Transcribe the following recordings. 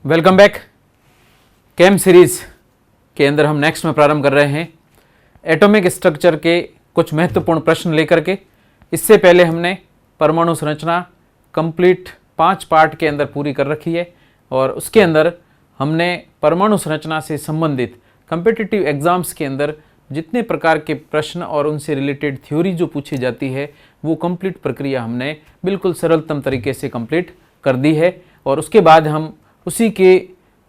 Welcome back. केम series के अंदर हम नेक्स्ट में प्रारंभ कर रहे हैं एटॉमिक स्ट्रक्चर के कुछ महत्वपूर्ण प्रश्न लेकर के। इससे पहले हमने परमाणु संरचना कंप्लीट 5 पार्ट के अंदर पूरी कर रखी है और उसके अंदर हमने परमाणु संरचना से संबंधित कम्पिटिटिव एग्जाम्स के अंदर जितने प्रकार के प्रश्न और उनसे रिलेटेड थ्योरी जो पूछी जाती है वो कंप्लीट प्रक्रिया हमने बिल्कुल सरलतम तरीके से कंप्लीट कर दी है। और उसके बाद हम उसी के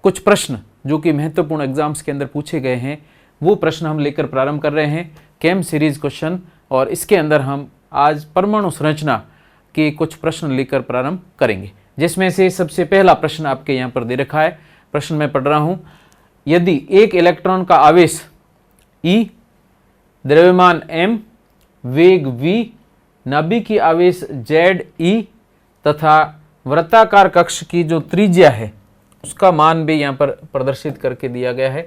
कुछ प्रश्न जो कि महत्वपूर्ण एग्जाम्स के अंदर पूछे गए हैं वो प्रश्न हम लेकर प्रारंभ कर रहे हैं केम सीरीज क्वेश्चन। और इसके अंदर हम आज परमाणु संरचना के कुछ प्रश्न लेकर प्रारंभ करेंगे, जिसमें से सबसे पहला प्रश्न आपके यहाँ पर दे रखा है। प्रश्न मैं पढ़ रहा हूँ। यदि एक इलेक्ट्रॉन का आवेश E, द्रव्यमान m, वेग v, नाभिकीय आवेश ZE तथा वृत्ताकार कक्ष की जो त्रिज्या है उसका मान भी यहाँ पर प्रदर्शित करके दिया गया है।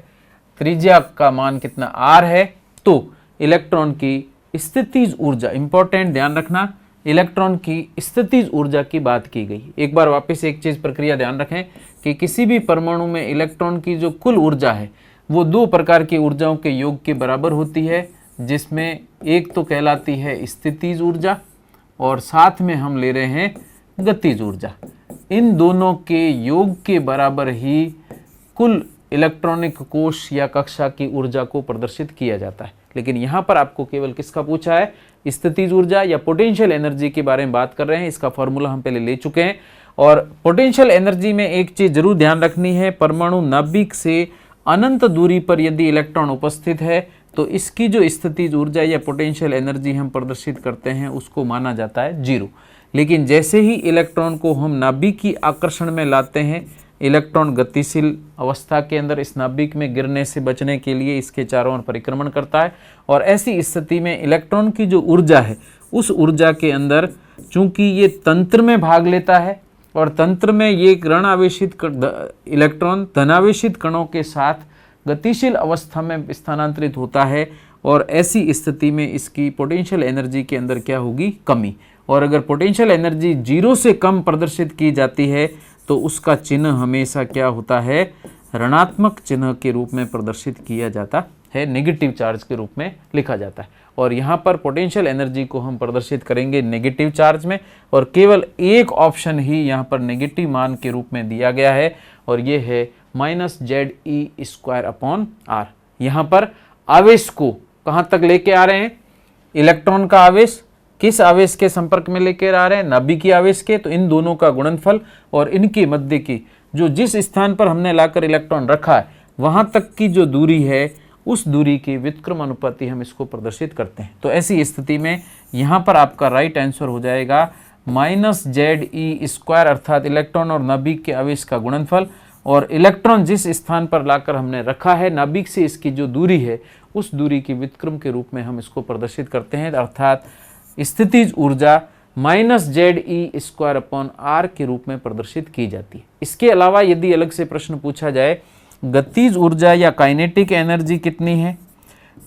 त्रिज्या का मान कितना r है, तो इलेक्ट्रॉन की स्थितिज ऊर्जा, इंपॉर्टेंट ध्यान रखना, इलेक्ट्रॉन की स्थितिज ऊर्जा की बात की गई। एक बार वापस एक चीज प्रक्रिया ध्यान रखें कि किसी भी परमाणु में इलेक्ट्रॉन की जो कुल ऊर्जा है वो 2 प्रकार की ऊर्जाओं के योग के बराबर होती है, जिसमें एक तो कहलाती है स्थितिज ऊर्जा और साथ में हम ले रहे हैं गतिज ऊर्जा। इन दोनों के योग के बराबर ही कुल इलेक्ट्रॉनिक कोश या कक्षा की ऊर्जा को प्रदर्शित किया जाता है। लेकिन यहाँ पर आपको केवल किसका पूछा है, स्थितिज ऊर्जा या पोटेंशियल एनर्जी के बारे में बात कर रहे हैं। इसका फॉर्मूला हम पहले ले चुके हैं। और पोटेंशियल एनर्जी में एक चीज जरूर ध्यान रखनी है, परमाणु नाभिक से अनंत दूरी पर यदि इलेक्ट्रॉन उपस्थित है तो इसकी जो स्थितिज ऊर्जा या पोटेंशियल एनर्जी हम प्रदर्शित करते हैं उसको माना जाता है 0। लेकिन जैसे ही इलेक्ट्रॉन को हम नाभिकीय आकर्षण में लाते हैं, इलेक्ट्रॉन गतिशील अवस्था के अंदर इस नाभिक में गिरने से बचने के लिए इसके चारों ओर परिक्रमण करता है। और ऐसी स्थिति में इलेक्ट्रॉन की जो ऊर्जा है उस ऊर्जा के अंदर चूंकि ये तंत्र में भाग लेता है और तंत्र में ये ऋण आवेशित इलेक्ट्रॉन धनावेशित कणों के साथ गतिशील अवस्था में स्थानांतरित होता है और ऐसी स्थिति में इसकी पोटेंशियल एनर्जी के अंदर क्या होगी, कमी। और अगर पोटेंशियल एनर्जी 0 से कम प्रदर्शित की जाती है तो उसका चिन्ह हमेशा क्या होता है, ऋणात्मक चिन्ह के रूप में प्रदर्शित किया जाता है, नेगेटिव चार्ज के रूप में लिखा जाता है। और यहाँ पर पोटेंशियल एनर्जी को हम प्रदर्शित करेंगे नेगेटिव चार्ज में और केवल एक ऑप्शन ही यहाँ पर नेगेटिव मान के रूप में दिया गया है और ये है -ZE²/r। यहाँ पर आवेश को कहाँ तक लेके आ रहे हैं, इलेक्ट्रॉन का आवेश किस आवेश के संपर्क में लेकर आ रहे हैं, नाभिकीय आवेश के, तो इन दोनों का गुणनफल और इनके मध्य की जो जिस स्थान पर हमने लाकर इलेक्ट्रॉन रखा है वहां तक की जो दूरी है उस दूरी की व्युत्क्रम अनुपाती हम इसको प्रदर्शित करते हैं। तो ऐसी स्थिति में यहाँ पर आपका राइट आंसर हो जाएगा -ZE², अर्थात इलेक्ट्रॉन और नाभिक के आवेश का गुणनफल। और इलेक्ट्रॉन जिस स्थान पर लाकर हमने रखा है नाभिक से इसकी जो दूरी है उस दूरी की व्युत्क्रम के रूप में हम इसको प्रदर्शित करते हैं, अर्थात स्थितिज ऊर्जा -ZE²/r के रूप में प्रदर्शित की जाती है। इसके अलावा यदि अलग से प्रश्न पूछा जाए गतिज ऊर्जा या काइनेटिक एनर्जी कितनी है,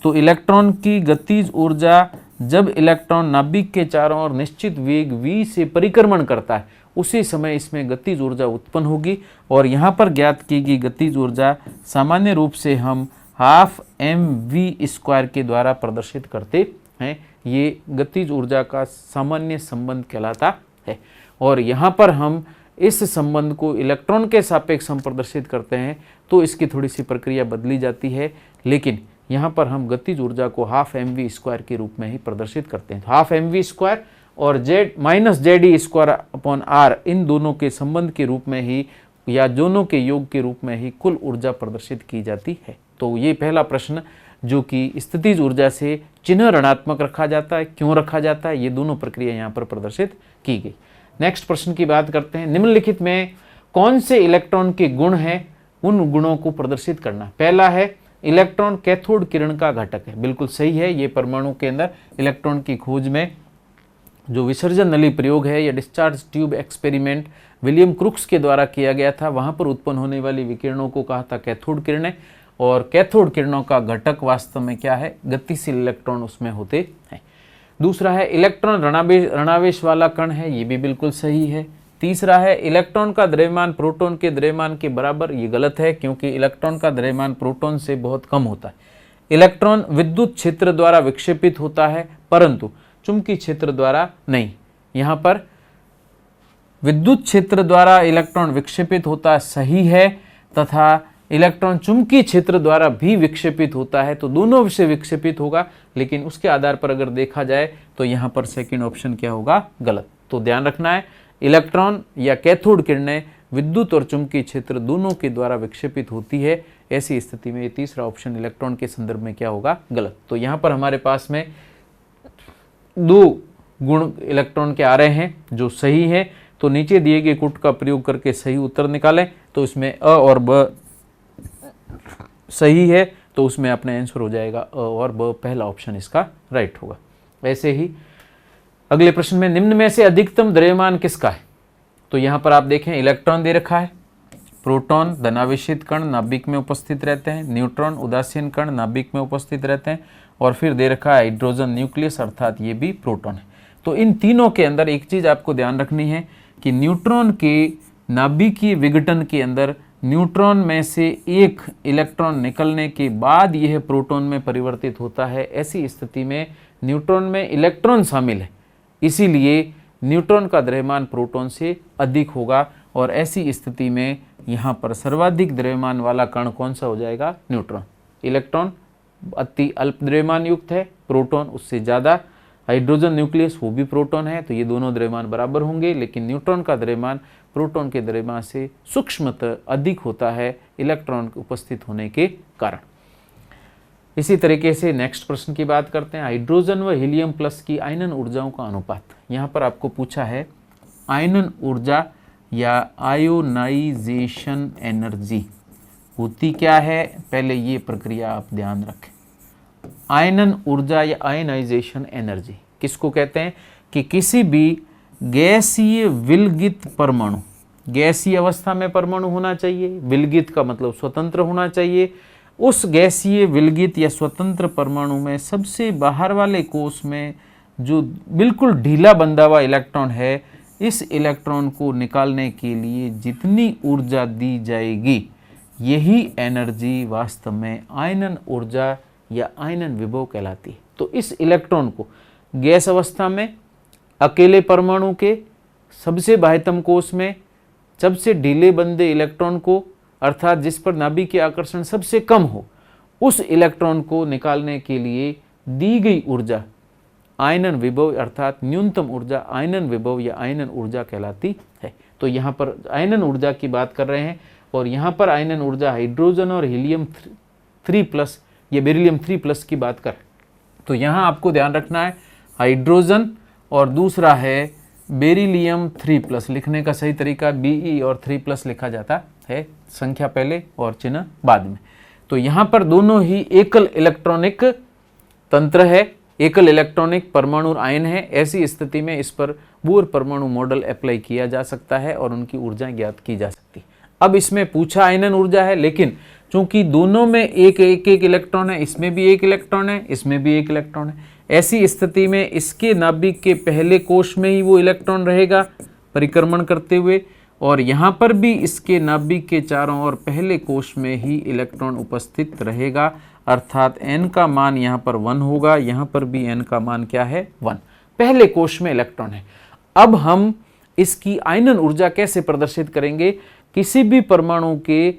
तो इलेक्ट्रॉन की गतिज ऊर्जा जब इलेक्ट्रॉन नाभिक के चारों ओर निश्चित वेग v से परिक्रमण करता है उसी समय इसमें गतिज ऊर्जा उत्पन्न होगी। और यहाँ पर ज्ञात की गई गतिज ऊर्जा सामान्य रूप से हम 12mv² के द्वारा प्रदर्शित करते हैं। ये गतिज ऊर्जा का सामान्य संबंध कहलाता है। और यहाँ पर हम इस संबंध को इलेक्ट्रॉन के सापेक्ष हम प्रदर्शित करते हैं तो इसकी थोड़ी सी प्रक्रिया बदली जाती है, लेकिन यहाँ पर हम गतिज ऊर्जा को 12mv² के रूप में ही प्रदर्शित करते हैं। 12mv² और ZE²/r इन दोनों के संबंध के रूप में ही या दोनों के योग के रूप में ही कुल ऊर्जा प्रदर्शित की जाती है। तो ये पहला प्रश्न जो कि स्थितिज ऊर्जा से चिन्ह ऋणात्मक रखा जाता है, क्यों रखा जाता है, ये दोनों प्रक्रिया यहाँ पर प्रदर्शित की गई। नेक्स्ट प्रश्न की बात करते हैं। निम्नलिखित में कौन से इलेक्ट्रॉन के गुण हैं, उन गुणों को प्रदर्शित करना। पहला है इलेक्ट्रॉन कैथोड किरण का घटक है, बिल्कुल सही है। ये परमाणु के अंदर इलेक्ट्रॉन की खोज में जो विसर्जन नली प्रयोग है या discharge tube experiment William crooks के द्वारा किया गया था, वहां पर उत्पन्न होने वाली विकिरणों को कहा था कैथोड किरणें। और कैथोड किरणों का घटक वास्तव में क्या है, गतिशील इलेक्ट्रॉन उसमें होते हैं। दूसरा है इलेक्ट्रॉन ऋणावेश वाला कण है, ये भी बिल्कुल सही है। तीसरा है इलेक्ट्रॉन का द्रव्यमान प्रोटॉन के द्रव्यमान के बराबर। ये गलत है क्योंकि इलेक्ट्रॉन का द्रव्यमान प्रोटॉन से बहुत कम होता है। इलेक्ट्रॉन विद्युत क्षेत्र द्वारा विक्षेपित होता है परंतु चुंबकीय क्षेत्र द्वारा नहीं। यहाँ पर विद्युत क्षेत्र द्वारा इलेक्ट्रॉन विक्षेपित होता सही है तथा इलेक्ट्रॉन चुंबकीय क्षेत्र द्वारा भी विक्षेपित होता है, तो दोनों से विक्षेपित होगा, लेकिन उसके आधार पर अगर देखा जाए तो यहाँ पर सेकंड ऑप्शन क्या होगा, गलत। तो ध्यान रखना है इलेक्ट्रॉन या कैथोड किरणें विद्युत और चुंबकीय क्षेत्र दोनों के द्वारा विक्षेपित होती है। ऐसी स्थिति में ये तीसरा ऑप्शन इलेक्ट्रॉन के संदर्भ में क्या होगा, गलत। तो यहाँ पर हमारे पास में 2 गुण इलेक्ट्रॉन के आ रहे हैं जो सही है। तो नीचे दिए गए कूट का प्रयोग करके सही उत्तर निकालें। तो इसमें अ और ब सही है, तो उसमें अपना आंसर हो जाएगा अ और ब, पहला ऑप्शन इसका राइट होगा। ऐसे ही अगले प्रश्न में निम्न में से अधिकतम द्रव्यमान किसका है। तो यहाँ पर आप देखें इलेक्ट्रॉन दे रखा है, प्रोटॉन धनावेशित कण नाभिक में उपस्थित रहते हैं, न्यूट्रॉन उदासीन कण नाभिक में उपस्थित रहते हैं, और फिर दे रखा है हाइड्रोजन न्यूक्लियस अर्थात ये भी प्रोटॉन है। तो इन तीनों के अंदर एक चीज आपको ध्यान रखनी है कि न्यूट्रॉन के नाभिकीय विघटन के अंदर न्यूट्रॉन में से एक इलेक्ट्रॉन निकलने के बाद यह प्रोटॉन में परिवर्तित होता है। ऐसी स्थिति में न्यूट्रॉन में इलेक्ट्रॉन शामिल है, इसीलिए न्यूट्रॉन का द्रव्यमान प्रोटॉन से अधिक होगा। और ऐसी स्थिति में यहाँ पर सर्वाधिक द्रव्यमान वाला कण कौन सा हो जाएगा, न्यूट्रॉन। इलेक्ट्रॉन अति अल्प द्रव्यमान युक्त है, प्रोटॉन उससे ज़्यादा। हाइड्रोजन न्यूक्लियस वो भी प्रोटॉन है, तो ये दोनों द्रव्यमान बराबर होंगे, लेकिन न्यूट्रॉन का द्रव्यमान प्रोटॉन के द्रव्यमान से सूक्ष्मतः अधिक होता है इलेक्ट्रॉन उपस्थित होने के कारण। इसी तरीके से नेक्स्ट प्रश्न की बात करते हैं। हाइड्रोजन व हीलियम प्लस की आयनन ऊर्जाओं का अनुपात। यहाँ पर आपको पूछा है आयनन ऊर्जा या आयोनाइजेशन एनर्जी होती क्या है, पहले ये प्रक्रिया आप ध्यान रखें। आयनन ऊर्जा या आयनाइजेशन एनर्जी किसको कहते हैं कि किसी भी गैसीय विलगित परमाणु, गैसीय अवस्था में परमाणु होना चाहिए, विलगित का मतलब स्वतंत्र होना चाहिए, उस गैसीय विलगित या स्वतंत्र परमाणु में सबसे बाहर वाले कोष में जो बिल्कुल ढीला बंधा हुआ इलेक्ट्रॉन है, इस इलेक्ट्रॉन को निकालने के लिए जितनी ऊर्जा दी जाएगी यही एनर्जी वास्तव में आयनन ऊर्जा या आयनन विभव कहलाती है। तो इस इलेक्ट्रॉन को गैस अवस्था में अकेले परमाणु के सबसे बाह्यतम कोष में सबसे ढीले बंधे इलेक्ट्रॉन को, अर्थात जिस पर नाभिक के आकर्षण सबसे कम हो, उस इलेक्ट्रॉन को निकालने के लिए दी गई ऊर्जा आयनन विभव अर्थात न्यूनतम ऊर्जा आयनन विभव या आयनन ऊर्जा कहलाती है। तो यहाँ पर आयनन ऊर्जा की बात कर रहे हैं, और यहाँ पर आयनन ऊर्जा हाइड्रोजन और हीलियम 3+ या बेरिलियम 3+ की बात कर। तो यहाँ आपको ध्यान रखना है हाइड्रोजन और दूसरा है बेरिलियम 3+। लिखने का सही तरीका Be और 3+ लिखा जाता है, संख्या पहले और चिन्ह बाद में। तो यहाँ पर दोनों ही एकल इलेक्ट्रॉनिक तंत्र है, एकल इलेक्ट्रॉनिक परमाणु आयन है। ऐसी स्थिति में इस पर बोर परमाणु मॉडल अप्लाई किया जा सकता है और उनकी ऊर्जा ज्ञात की जा सकती है। अब इसमें पूछा आयनन ऊर्जा है, लेकिन चूंकि दोनों में एक इलेक्ट्रॉन है, इसमें भी एक इलेक्ट्रॉन है, इसमें भी एक इलेक्ट्रॉन है, ऐसी स्थिति में इसके नाभिक के पहले कोष में ही वो इलेक्ट्रॉन रहेगा परिक्रमण करते हुए, और यहाँ पर भी इसके नाभिक के चारों ओर पहले कोष में ही इलेक्ट्रॉन उपस्थित रहेगा, अर्थात n का मान यहाँ पर 1 होगा, यहाँ पर भी n का मान क्या है, 1। पहले कोष में इलेक्ट्रॉन है। अब हम इसकी आयनन ऊर्जा कैसे प्रदर्शित करेंगे, किसी भी परमाणु के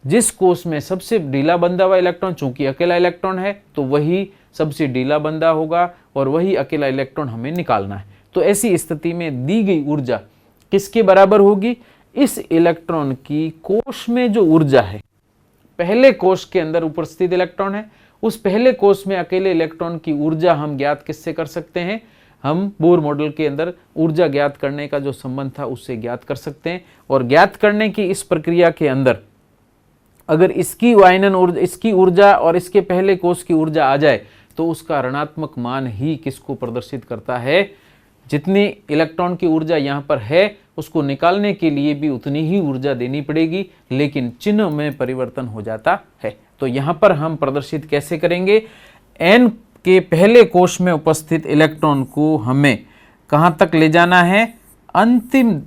जिस कोष में सबसे ढीला बंधा हुआ इलेक्ट्रॉन, चूंकि अकेला इलेक्ट्रॉन है तो वही सबसे ढीला बंधा होगा और वही अकेला इलेक्ट्रॉन हमें निकालना है। तो ऐसी स्थिति में दी गई ऊर्जा किसके बराबर होगी, इस इलेक्ट्रॉन की कोष में जो ऊर्जा है, पहले कोष के अंदर उपस्थित इलेक्ट्रॉन है, उस पहले कोष में अकेले इलेक्ट्रॉन की ऊर्जा हम ज्ञात किससे कर सकते हैं, हम बोर मॉडल के अंदर ऊर्जा ज्ञात करने का जो संबंध था उससे ज्ञात कर सकते हैं। और ज्ञात करने की इस प्रक्रिया के अंदर अगर इसकी आयनन ऊर्जा, इसकी ऊर्जा और इसके पहले कोष की ऊर्जा आ जाए तो उसका ऋणात्मक मान ही किसको प्रदर्शित करता है, जितनी इलेक्ट्रॉन की ऊर्जा यहाँ पर है उसको निकालने के लिए भी उतनी ही ऊर्जा देनी पड़ेगी, लेकिन चिन्ह में परिवर्तन हो जाता है। तो यहाँ पर हम प्रदर्शित कैसे करेंगे, n के पहले कोष में उपस्थित इलेक्ट्रॉन को हमें कहाँ तक ले जाना है, अंतिम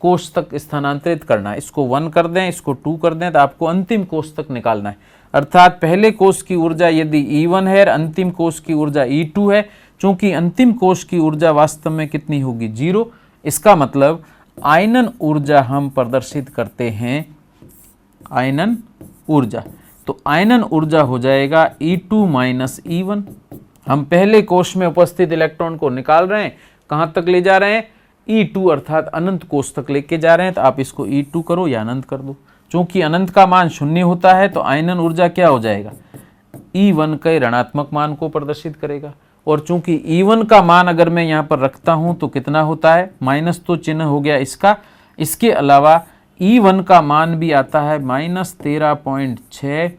कोष तक स्थानांतरित करना है। इसको 1 कर दें, इसको 2 कर दें, तो आपको अंतिम कोष तक निकालना है। अर्थात पहले कोष की ऊर्जा यदि E1 है और अंतिम कोष की ऊर्जा E2 है, चूंकि अंतिम कोष की ऊर्जा वास्तव में कितनी होगी 0, इसका मतलब आयनन ऊर्जा हम प्रदर्शित करते हैं आयनन ऊर्जा। तो आयनन ऊर्जा हो जाएगा E2 माइनस E1। हम पहले कोष में उपस्थित इलेक्ट्रॉन को निकाल रहे हैं, कहां तक ले जा रहे हैं E2 अर्थात अनंत कोष तक लेके जा रहे हैं। तो आप इसको E2 करो या अनंत कर दो। चूंकि अनंत का मान 0 होता है तो आयनन ऊर्जा क्या हो जाएगा E1 के ऋणात्मक मान को प्रदर्शित करेगा। और चूंकि E1 का मान अगर मैं यहाँ पर रखता हूं तो कितना होता है, माइनस तो चिन्ह हो गया इसका। इसके अलावा E1 का मान भी आता है -13.6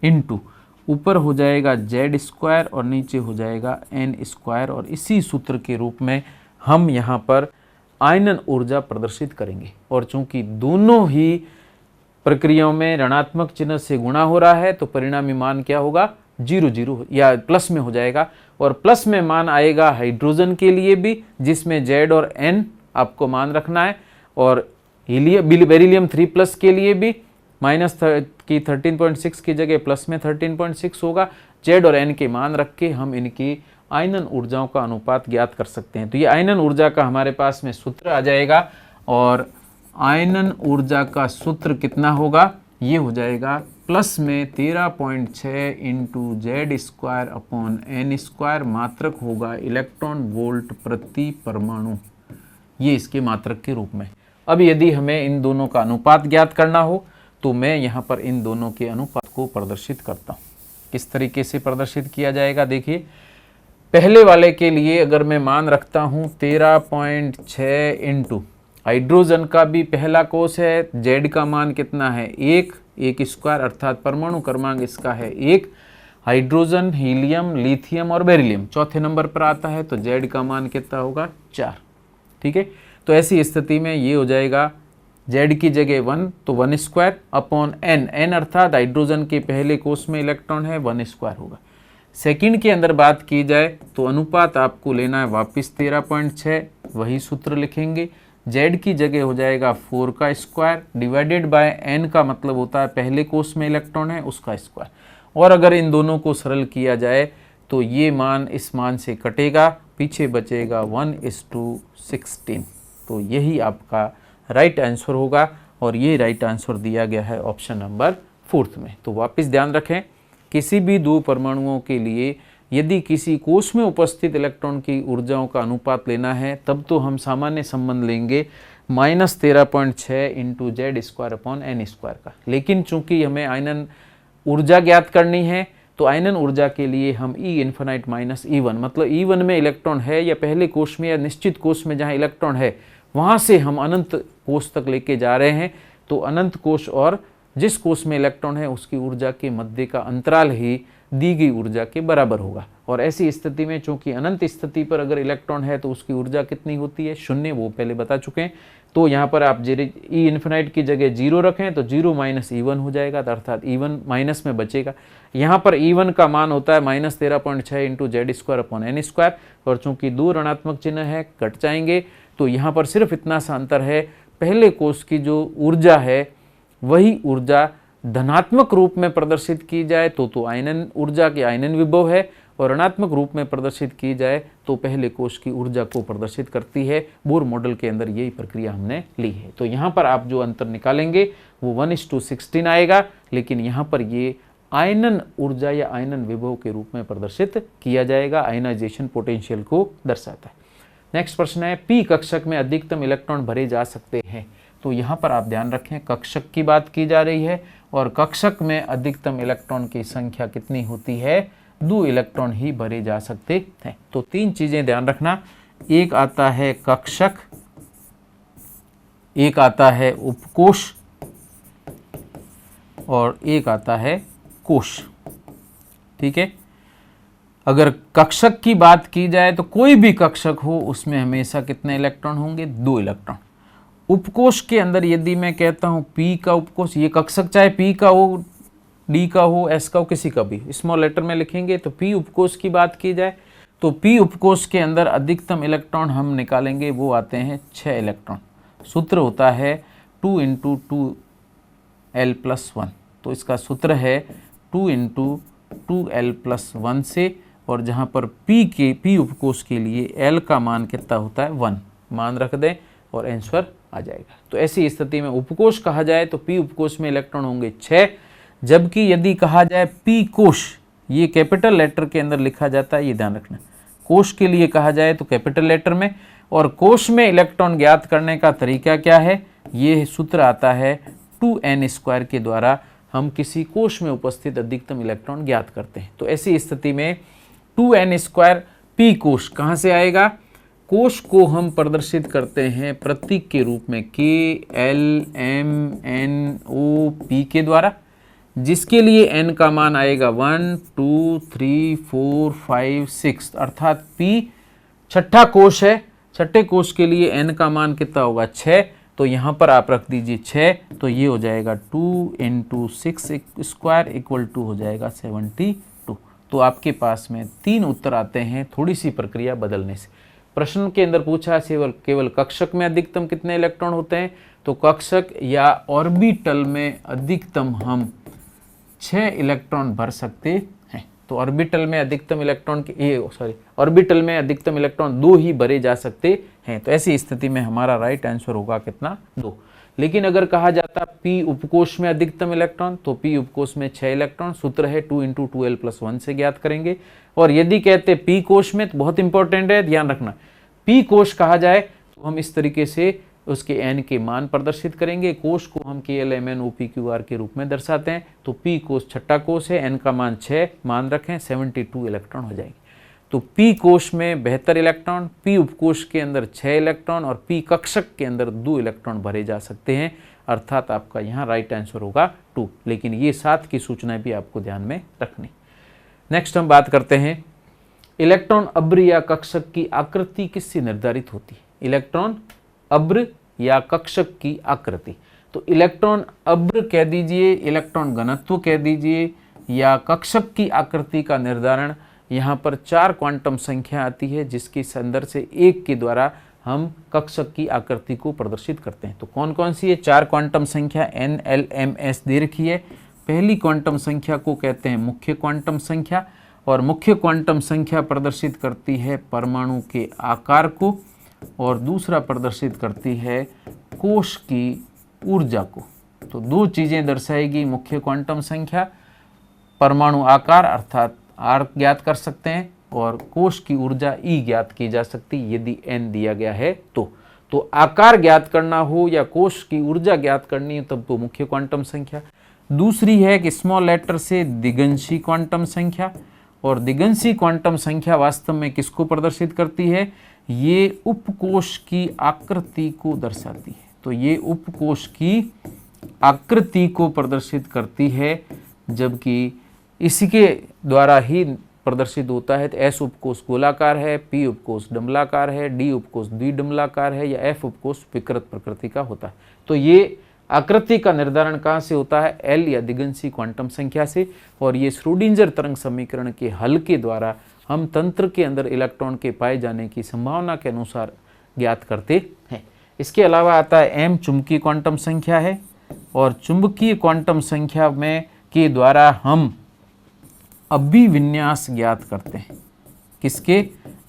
इंटू ऊपर हो जाएगा Z² और नीचे हो जाएगा N²। और इसी सूत्र के रूप में हम यहाँ पर आयनन ऊर्जा प्रदर्शित करेंगे। और चूंकि दोनों ही प्रक्रियाओं में ऋणात्मक चिन्ह से गुणा हो रहा है तो परिणामी मान क्या होगा 0 या प्लस में हो जाएगा। और प्लस में मान आएगा हाइड्रोजन के लिए भी, जिसमें Z और N आपको मान रखना है, और बेरिलियम 3+ के लिए भी माइनस की 13.6 की जगह प्लस में 13.6 होगा। Z और N के मान रख के हम इनकी आयनन ऊर्जाओं का अनुपात ज्ञात कर सकते हैं। तो ये आयनन ऊर्जा का हमारे पास में सूत्र आ जाएगा, और आयनन ऊर्जा का सूत्र कितना होगा, ये हो जाएगा प्लस में 13.6 इंटू Z² अपॉन N², मात्रक होगा इलेक्ट्रॉन वोल्ट प्रति परमाणु, ये इसके मात्रक के रूप में। अब यदि हमें इन दोनों का अनुपात ज्ञात करना हो तो मैं यहाँ पर इन दोनों के अनुपात को प्रदर्शित करता हूँ। किस तरीके से प्रदर्शित किया जाएगा, देखिए पहले वाले के लिए अगर मैं मान रखता हूँ 13.6 इंटू हाइड्रोजन का भी पहला कोष है, Z का मान कितना है 1² अर्थात परमाणु क्रमांक इसका है 1। हाइड्रोजन, हीलियम, लिथियम और बेरिलियम चौथे नंबर पर आता है तो Z का मान कितना होगा 4। ठीक है, तो ऐसी स्थिति में ये हो जाएगा Z की जगह 1 तो 1² अपॉन N अर्थात हाइड्रोजन के पहले कोष में इलेक्ट्रॉन है 1² होगा। सेकंड के अंदर बात की जाए तो अनुपात आपको लेना है वापस 13.6, वही सूत्र लिखेंगे। Z की जगह हो जाएगा 4² डिवाइडेड बाय N का मतलब होता है पहले कोष में इलेक्ट्रॉन है उसका स्क्वायर। और अगर इन दोनों को सरल किया जाए तो ये मान इस मान से कटेगा, पीछे बचेगा 1:16। तो यही आपका राइट आंसर होगा, और ये राइट आंसर दिया गया है ऑप्शन नंबर 4 में। तो वापस ध्यान रखें, किसी भी दो परमाणुओं के लिए यदि किसी कोष में उपस्थित इलेक्ट्रॉन की ऊर्जाओं का अनुपात लेना है तब तो हम सामान्य संबंध लेंगे -13.6 इंटू Z² अपॉन N² का। लेकिन चूंकि हमें आयनन ऊर्जा ज्ञात करनी है तो आयनन ऊर्जा के लिए हम E∞ माइनस E1 मतलब E1 में इलेक्ट्रॉन है या पहले कोष में या निश्चित कोष में जहाँ इलेक्ट्रॉन है वहाँ से हम अनंत कोष तक लेके जा रहे हैं। तो अनंत कोष और जिस कोष में इलेक्ट्रॉन है उसकी ऊर्जा के मध्य का अंतराल ही दी गई ऊर्जा के बराबर होगा। और ऐसी स्थिति में चूंकि अनंत स्थिति पर अगर इलेक्ट्रॉन है तो उसकी ऊर्जा कितनी होती है 0, वो पहले बता चुके हैं। तो यहाँ पर आप E∞ की जगह 0 रखें तो 0 माइनस E1 हो जाएगा, अर्थात E1 माइनस में बचेगा। यहाँ पर E1 का मान होता है -13.6 इंटू Z² अपॉन N², और चूंकि दो ऋणात्मक चिन्ह है कट जाएंगे तो यहाँ पर सिर्फ इतना सा अंतर है, पहले कोष की जो ऊर्जा है वही ऊर्जा धनात्मक रूप में प्रदर्शित की जाए तो आयनन ऊर्जा के आयनन विभव है, और ऋणात्मक रूप में प्रदर्शित की जाए तो पहले कोष की ऊर्जा को प्रदर्शित करती है। बोर मॉडल के अंदर यही प्रक्रिया हमने ली है। तो यहाँ पर आप जो अंतर निकालेंगे वो 1:16 आएगा, लेकिन यहाँ पर ये आयनन ऊर्जा या आयनन विभव के रूप में प्रदर्शित किया जाएगा, आयनाइजेशन पोटेंशियल को दर्शाता है। नेक्स्ट प्रश्न है, P कक्षक में अधिकतम इलेक्ट्रॉन भरे जा सकते हैं। तो यहाँ पर आप ध्यान रखें, कक्षक की बात की जा रही है, और कक्षक में अधिकतम इलेक्ट्रॉन की संख्या कितनी होती है, 2 इलेक्ट्रॉन ही भरे जा सकते हैं। तो 3 चीजें ध्यान रखना, एक आता है कक्षक, एक आता है उपकोष, और एक आता है कोष। ठीक है, अगर कक्षक की बात की जाए तो कोई भी कक्षक हो उसमें हमेशा कितने इलेक्ट्रॉन होंगे, 2 इलेक्ट्रॉन। उपकोष के अंदर यदि मैं कहता हूं P का उपकोष, ये कक्षक चाहे P का हो, D का हो, S का हो, किसी का भी स्मॉल लेटर में लिखेंगे। तो P उपकोष की बात की जाए तो P उपकोष के अंदर अधिकतम इलेक्ट्रॉन हम निकालेंगे, वो आते हैं 6 इलेक्ट्रॉन। सूत्र होता है 2 इंटू 2l+1। तो इसका सूत्र है 2 इंटू 2l+1 से, और जहाँ पर P उपकोष के लिए L का मान कितना होता है 1, मान रख दें और आंसर आ जाएगा। तो ऐसी स्थिति में उपकोष कहा जाए तो P उपकोष में इलेक्ट्रॉन होंगे 6, जबकि यदि कहा जाए P कोष, ये कैपिटल लेटर के अंदर लिखा जाता है, ये ध्यान रखना। कोष के लिए कहा जाए तो कैपिटल लेटर में, और कोष में इलेक्ट्रॉन ज्ञात करने का तरीका क्या है, ये सूत्र आता है 2n² के द्वारा हम किसी कोष में उपस्थित अधिकतम इलेक्ट्रॉन ज्ञात करते हैं। तो ऐसी स्थिति में 2n² P कोष कहाँ से आएगा, कोष को हम प्रदर्शित करते हैं प्रतीक के रूप में KLMNOP के द्वारा, जिसके लिए n का मान आएगा 1 2 3 4 5 6, अर्थात P छठा कोष है, छठे कोष के लिए n का मान कितना होगा 6, तो यहाँ पर आप रख दीजिए 6, तो ये हो जाएगा 2 इंटू 6² इक्वल टू हो जाएगा 72। तो आपके पास में 3 उत्तर आते हैं थोड़ी सी प्रक्रिया बदलने से। प्रश्न के अंदर पूछा केवल कक्षक में अधिकतम कितने इलेक्ट्रॉन होते हैं, तो कक्षक या ऑर्बिटल में अधिकतम हम 6 इलेक्ट्रॉन भर सकते हैं। तो ऑर्बिटल में अधिकतम इलेक्ट्रॉन ऑर्बिटल में अधिकतम इलेक्ट्रॉन 2 ही भरे जा सकते हैं। तो ऐसी स्थिति में हमारा राइट आंसर होगा कितना, 2। लेकिन अगर कहा जाता P उपकोष में अधिकतम इलेक्ट्रॉन, तो P उपकोष में 6 इलेक्ट्रॉन, सूत्र है 2 इंटू 2l+1 से ज्ञात करेंगे। और यदि कहते P कोष में, तो बहुत इंपॉर्टेंट है, ध्यान रखना, P कोष कहा जाए तो हम इस तरीके से उसके n के मान प्रदर्शित करेंगे। कोष को हम KLMNOPQR के रूप में दर्शाते हैं। तो P कोष छठा कोष है, n का मान 6 मान रखें, 72 इलेक्ट्रॉन हो जाएंगे। तो P कोष में 72 इलेक्ट्रॉन, P उपकोष के अंदर 6 इलेक्ट्रॉन और P कक्षक के अंदर 2 इलेक्ट्रॉन भरे जा सकते हैं, अर्थात आपका यहाँ राइट आंसर होगा 2। लेकिन ये 7 की सूचनाएं भी आपको ध्यान में रखनी। नेक्स्ट हम बात करते हैं इलेक्ट्रॉन अब्र या कक्षक की आकृति किससे निर्धारित होती है। इलेक्ट्रॉन अब्र या कक्षक की आकृति, तो इलेक्ट्रॉन अब्र कह दीजिए, इलेक्ट्रॉन घनत्व कह दीजिए, या कक्षक की आकृति का निर्धारण यहाँ पर 4 क्वांटम संख्या आती है, जिसके संदर्भ से 1 के द्वारा हम कक्षक की आकृति को प्रदर्शित करते हैं। तो कौन कौन सी है 4 क्वांटम संख्या, N L M S दे रखी है। पहली क्वांटम संख्या को कहते हैं मुख्य क्वांटम संख्या, और मुख्य क्वांटम संख्या प्रदर्शित करती है परमाणु के आकार को, और दूसरा प्रदर्शित करती है कोश की ऊर्जा को। तो 2 चीज़ें दर्शाएगी मुख्य क्वांटम संख्या, परमाणु आकार अर्थात R ज्ञात कर सकते हैं, और कोश की ऊर्जा E ज्ञात की जा सकती है यदि N दिया गया है तो आकार ज्ञात करना हो या कोश की ऊर्जा ज्ञात करनी हो तब तो मुख्य क्वांटम संख्या। दूसरी है कि स्मॉल लेटर से दिगंशी क्वांटम संख्या, और दिगंशी क्वांटम संख्या वास्तव में किसको प्रदर्शित करती है, ये उपकोष की आकृति को दर्शाती है। तो ये उपकोष की आकृति को प्रदर्शित करती है, जबकि इसके द्वारा ही प्रदर्शित होता है। तो S उपकोष गोलाकार है, P उपकोष डंबलाकार है, D उपकोष द्विडंबलाकार है, या F उपकोष विकृत प्रकृति का होता है। तो ये आकृति का निर्धारण कहाँ से होता है, L या दिगंशी क्वांटम संख्या से, और ये श्रोडिंजर तरंग समीकरण के हल के द्वारा हम तंत्र के अंदर इलेक्ट्रॉन के पाए जाने की संभावना के अनुसार ज्ञात करते हैं। इसके अलावा आता है M चुंबकीय क्वांटम संख्या है, और चुंबकीय क्वांटम संख्या में के द्वारा हम अभिविन्यास ज्ञात करते हैं। किसके,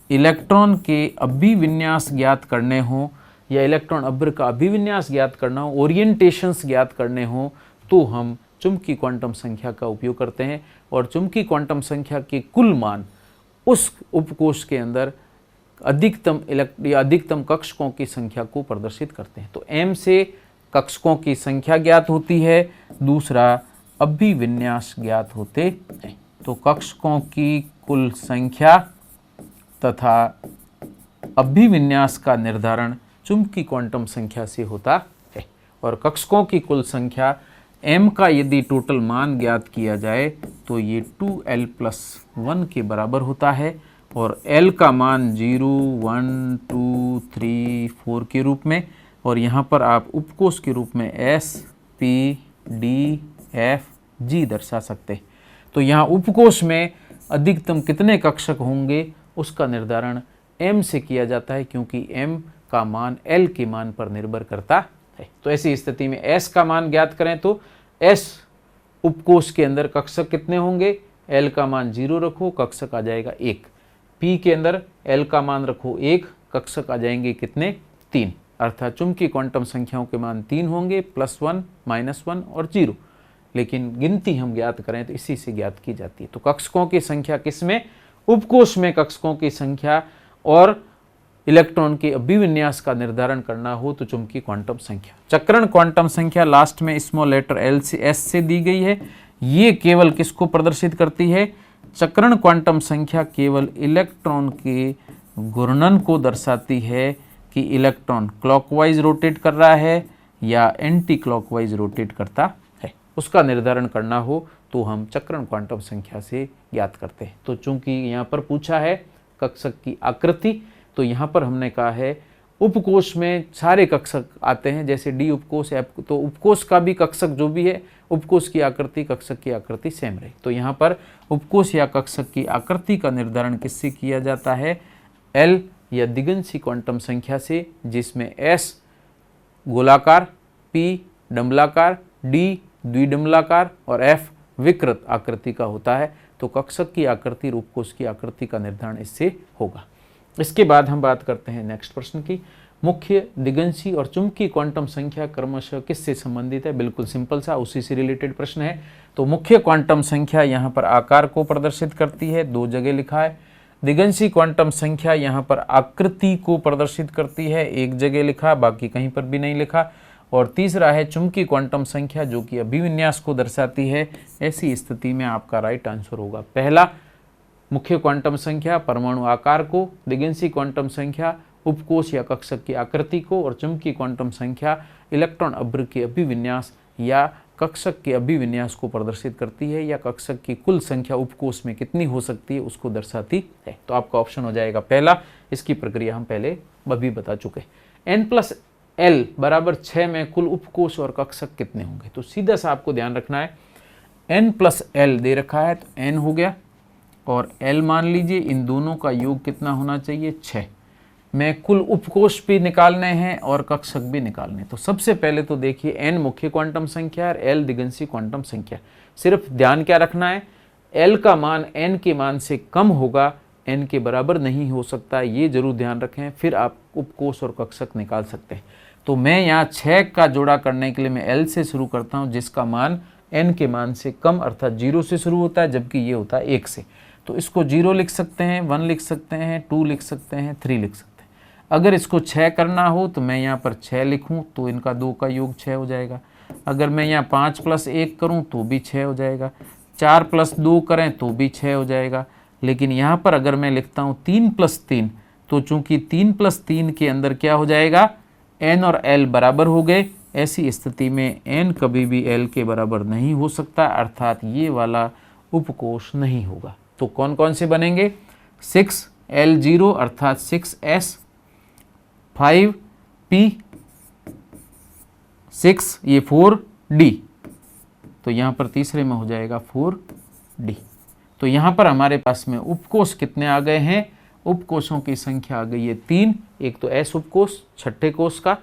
इलेक्ट्रॉन के अभिविन्यास ज्ञात करने हो, या इलेक्ट्रॉन अब्र का अभिविन्यास ज्ञात करना हो, ओरिएंटेशंस ज्ञात करने हो, तो हम चुंबकीय क्वांटम संख्या का उपयोग करते हैं। और चुंबकीय क्वांटम संख्या के कुल मान उस उपकोष के अंदर अधिकतम कक्षकों की संख्या को प्रदर्शित करते हैं। तो M से कक्षकों की संख्या ज्ञात होती है, दूसरा अभिविन्यास ज्ञात होते हैं। तो कक्षकों की कुल संख्या तथा अभिविन्यास का निर्धारण चुंबकीय क्वांटम संख्या से होता है। और कक्षकों की कुल संख्या M का यदि टोटल मान ज्ञात किया जाए तो ये 2l+1 के बराबर होता है, और L का मान 0 1 2 3 4 के रूप में, और यहाँ पर आप उपकोष के रूप में S P D F G दर्शा सकते हैं। तो यहाँ उपकोष में अधिकतम कितने कक्षक होंगे उसका निर्धारण M से किया जाता है, क्योंकि M का मान L के मान पर निर्भर करता है। तो ऐसी स्थिति में S का मान ज्ञात करें तो S उपकोष के अंदर कक्षक कितने होंगे, L का मान 0 रखो, कक्षक आ जाएगा 1। P के अंदर L का मान रखो 1, कक्षक आ जाएंगे कितने, 3। अर्थात चुंबकीय क्वांटम संख्याओं के मान 3 होंगे, +1, -1 और 0। लेकिन गिनती हम ज्ञात करें तो इसी से ज्ञात की जाती है। तो कक्षकों की संख्या किसमें, उपकोष में कक्षकों की संख्या और इलेक्ट्रॉन के अभिविन्यास का निर्धारण करना हो तो चुंबकीय क्वांटम संख्या। चक्रण क्वांटम संख्या लास्ट में स्मॉल लेटर L से S से दी गई है। ये केवल किसको प्रदर्शित करती है, चक्रण क्वांटम संख्या केवल इलेक्ट्रॉन के घूर्णन को दर्शाती है कि इलेक्ट्रॉन क्लॉकवाइज रोटेट कर रहा है या एंटी क्लॉकवाइज रोटेट करता है। उसका निर्धारण करना हो तो हम चक्रण क्वांटम संख्या से ज्ञात करते हैं। तो चूंकि यहाँ पर पूछा है कक्षक की आकृति, तो यहाँ पर हमने कहा है उपकोष में सारे कक्षक आते हैं, जैसे डी उपकोष, एफ, तो उपकोष का भी कक्षक जो भी है, उपकोष की आकृति कक्षक की आकृति सेम रही। तो यहाँ पर उपकोष या कक्षक की आकृति का निर्धारण किससे किया जाता है, L या दिगंशी क्वांटम संख्या से, जिसमें S गोलाकार, P डंबलाकार, D द्विडंबलाकार और F विकृत आकृति का होता है। तो कक्षक की आकृति और उपकोष की आकृति का निर्धारण इससे होगा। इसके बाद हम बात करते हैं नेक्स्ट प्रश्न की। मुख्य, दिगंशी और चुंबकीय क्वांटम संख्या क्रमशः किससे संबंधित है। बिल्कुल सिंपल सा उसी से रिलेटेड प्रश्न है। तो मुख्य क्वांटम संख्या यहाँ पर आकार को प्रदर्शित करती है, 2 जगह लिखा है। दिगंशी क्वांटम संख्या यहाँ पर आकृति को प्रदर्शित करती है, 1 जगह लिखा, बाकी कहीं पर भी नहीं लिखा। और तीसरा है चुंबकीय क्वांटम संख्या जो कि अभिविन्यास को दर्शाती है। ऐसी स्थिति में आपका राइट आंसर होगा पहला, मुख्य क्वांटम संख्या परमाणु आकार को, दिगंशी क्वांटम संख्या उपकोष या कक्षक की आकृति को, और चुंबकीय क्वांटम संख्या इलेक्ट्रॉन अभ्र के अभिविन्यास या कक्षक के अभिविन्यास को प्रदर्शित करती है, या कक्षक की कुल संख्या उपकोष में कितनी हो सकती है उसको दर्शाती है। तो आपका ऑप्शन हो जाएगा पहला। इसकी प्रक्रिया हम पहले अभी बता चुके। n+l = 6 में कुल उपकोष और कक्षक कितने होंगे। तो सीधा सा आपको ध्यान रखना है, n+l दे रखा है तो n हो गया, और l मान लीजिए, इन दोनों का योग कितना होना चाहिए, 6 में कुल उपकोष भी निकालने हैं और कक्षक भी निकालने। तो सबसे पहले तो देखिए n मुख्य क्वांटम संख्या और l दिगंशी क्वांटम संख्या। सिर्फ ध्यान क्या रखना है, l का मान n के मान से कम होगा, n के बराबर नहीं हो सकता, ये जरूर ध्यान रखें, फिर आप उपकोष और कक्षक निकाल सकते हैं। तो मैं यहाँ 6 का जोड़ा करने के लिए मैं l से शुरू करता हूँ, जिसका मान n के मान से कम अर्थात 0 से शुरू होता है, जबकि ये होता है 1 से। तो इसको 0 लिख सकते हैं, 1 लिख सकते हैं, 2 लिख सकते हैं, 3 लिख सकते हैं। अगर इसको 6 करना हो तो मैं यहाँ पर 6 लिखूँ तो इनका 2 का योग 6 हो जाएगा। अगर मैं यहाँ 5 + 1 करूँ तो भी 6 हो जाएगा, 4 + 2 करें तो भी 6 हो जाएगा। लेकिन यहाँ पर अगर मैं लिखता हूँ 3 + 3, तो चूंकि 3 + 3 के अंदर क्या हो जाएगा, n और l बराबर हो गए। ऐसी स्थिति में n कभी भी l के बराबर नहीं हो सकता, अर्थात ये वाला उपकोष नहीं होगा। तो कौन कौन से बनेंगे, 6l0 अर्थात 6s, 5p, 6 ये 4d, तो यहाँ पर तीसरे में हो जाएगा 4d। तो यहाँ पर हमारे पास में उपकोष कितने आ गए हैं, उपकोषों की संख्या आ गई है 3। एक तो s उपकोष 6ठे कोष का,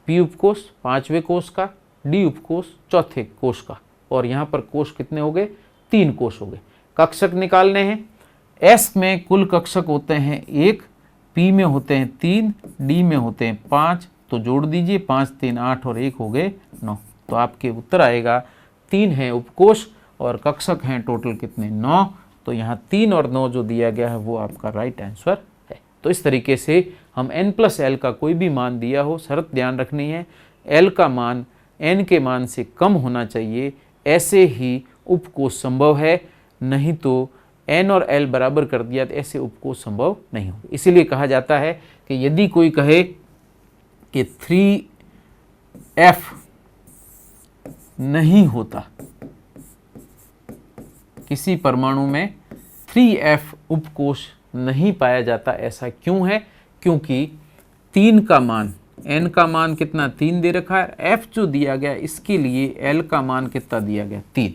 p उपकोष 5वें कोष का, d उपकोष 4थे कोष का, और यहाँ पर कोष कितने हो गए, 3 कोष हो गए। कक्षक निकालने हैं। s में कुल कक्षक होते हैं 1, p में होते हैं 3, d में होते हैं 5, तो जोड़ दीजिए, 5 3 8 और 1 हो गए 9। तो आपके उत्तर आएगा 3 है उपकोष और कक्षक हैं टोटल कितने, 9। तो यहाँ 3 और 9 जो दिया गया है वो आपका राइट आंसर है। तो इस तरीके से हम n+l का कोई भी मान दिया हो, शर्त ध्यान रखनी है, l का मान n के मान से कम होना चाहिए, ऐसे ही उपकोष संभव है, नहीं तो n और l बराबर कर दिया तो ऐसे उपकोष संभव नहीं होगा। इसीलिए कहा जाता है कि यदि कोई कहे कि 3f नहीं होता, किसी परमाणु में 3f उपकोष नहीं पाया जाता, ऐसा क्यों है, क्योंकि 3 का मान, n का मान कितना 3 दे रखा है, f जो दिया गया इसके लिए l का मान कितना दिया गया 3।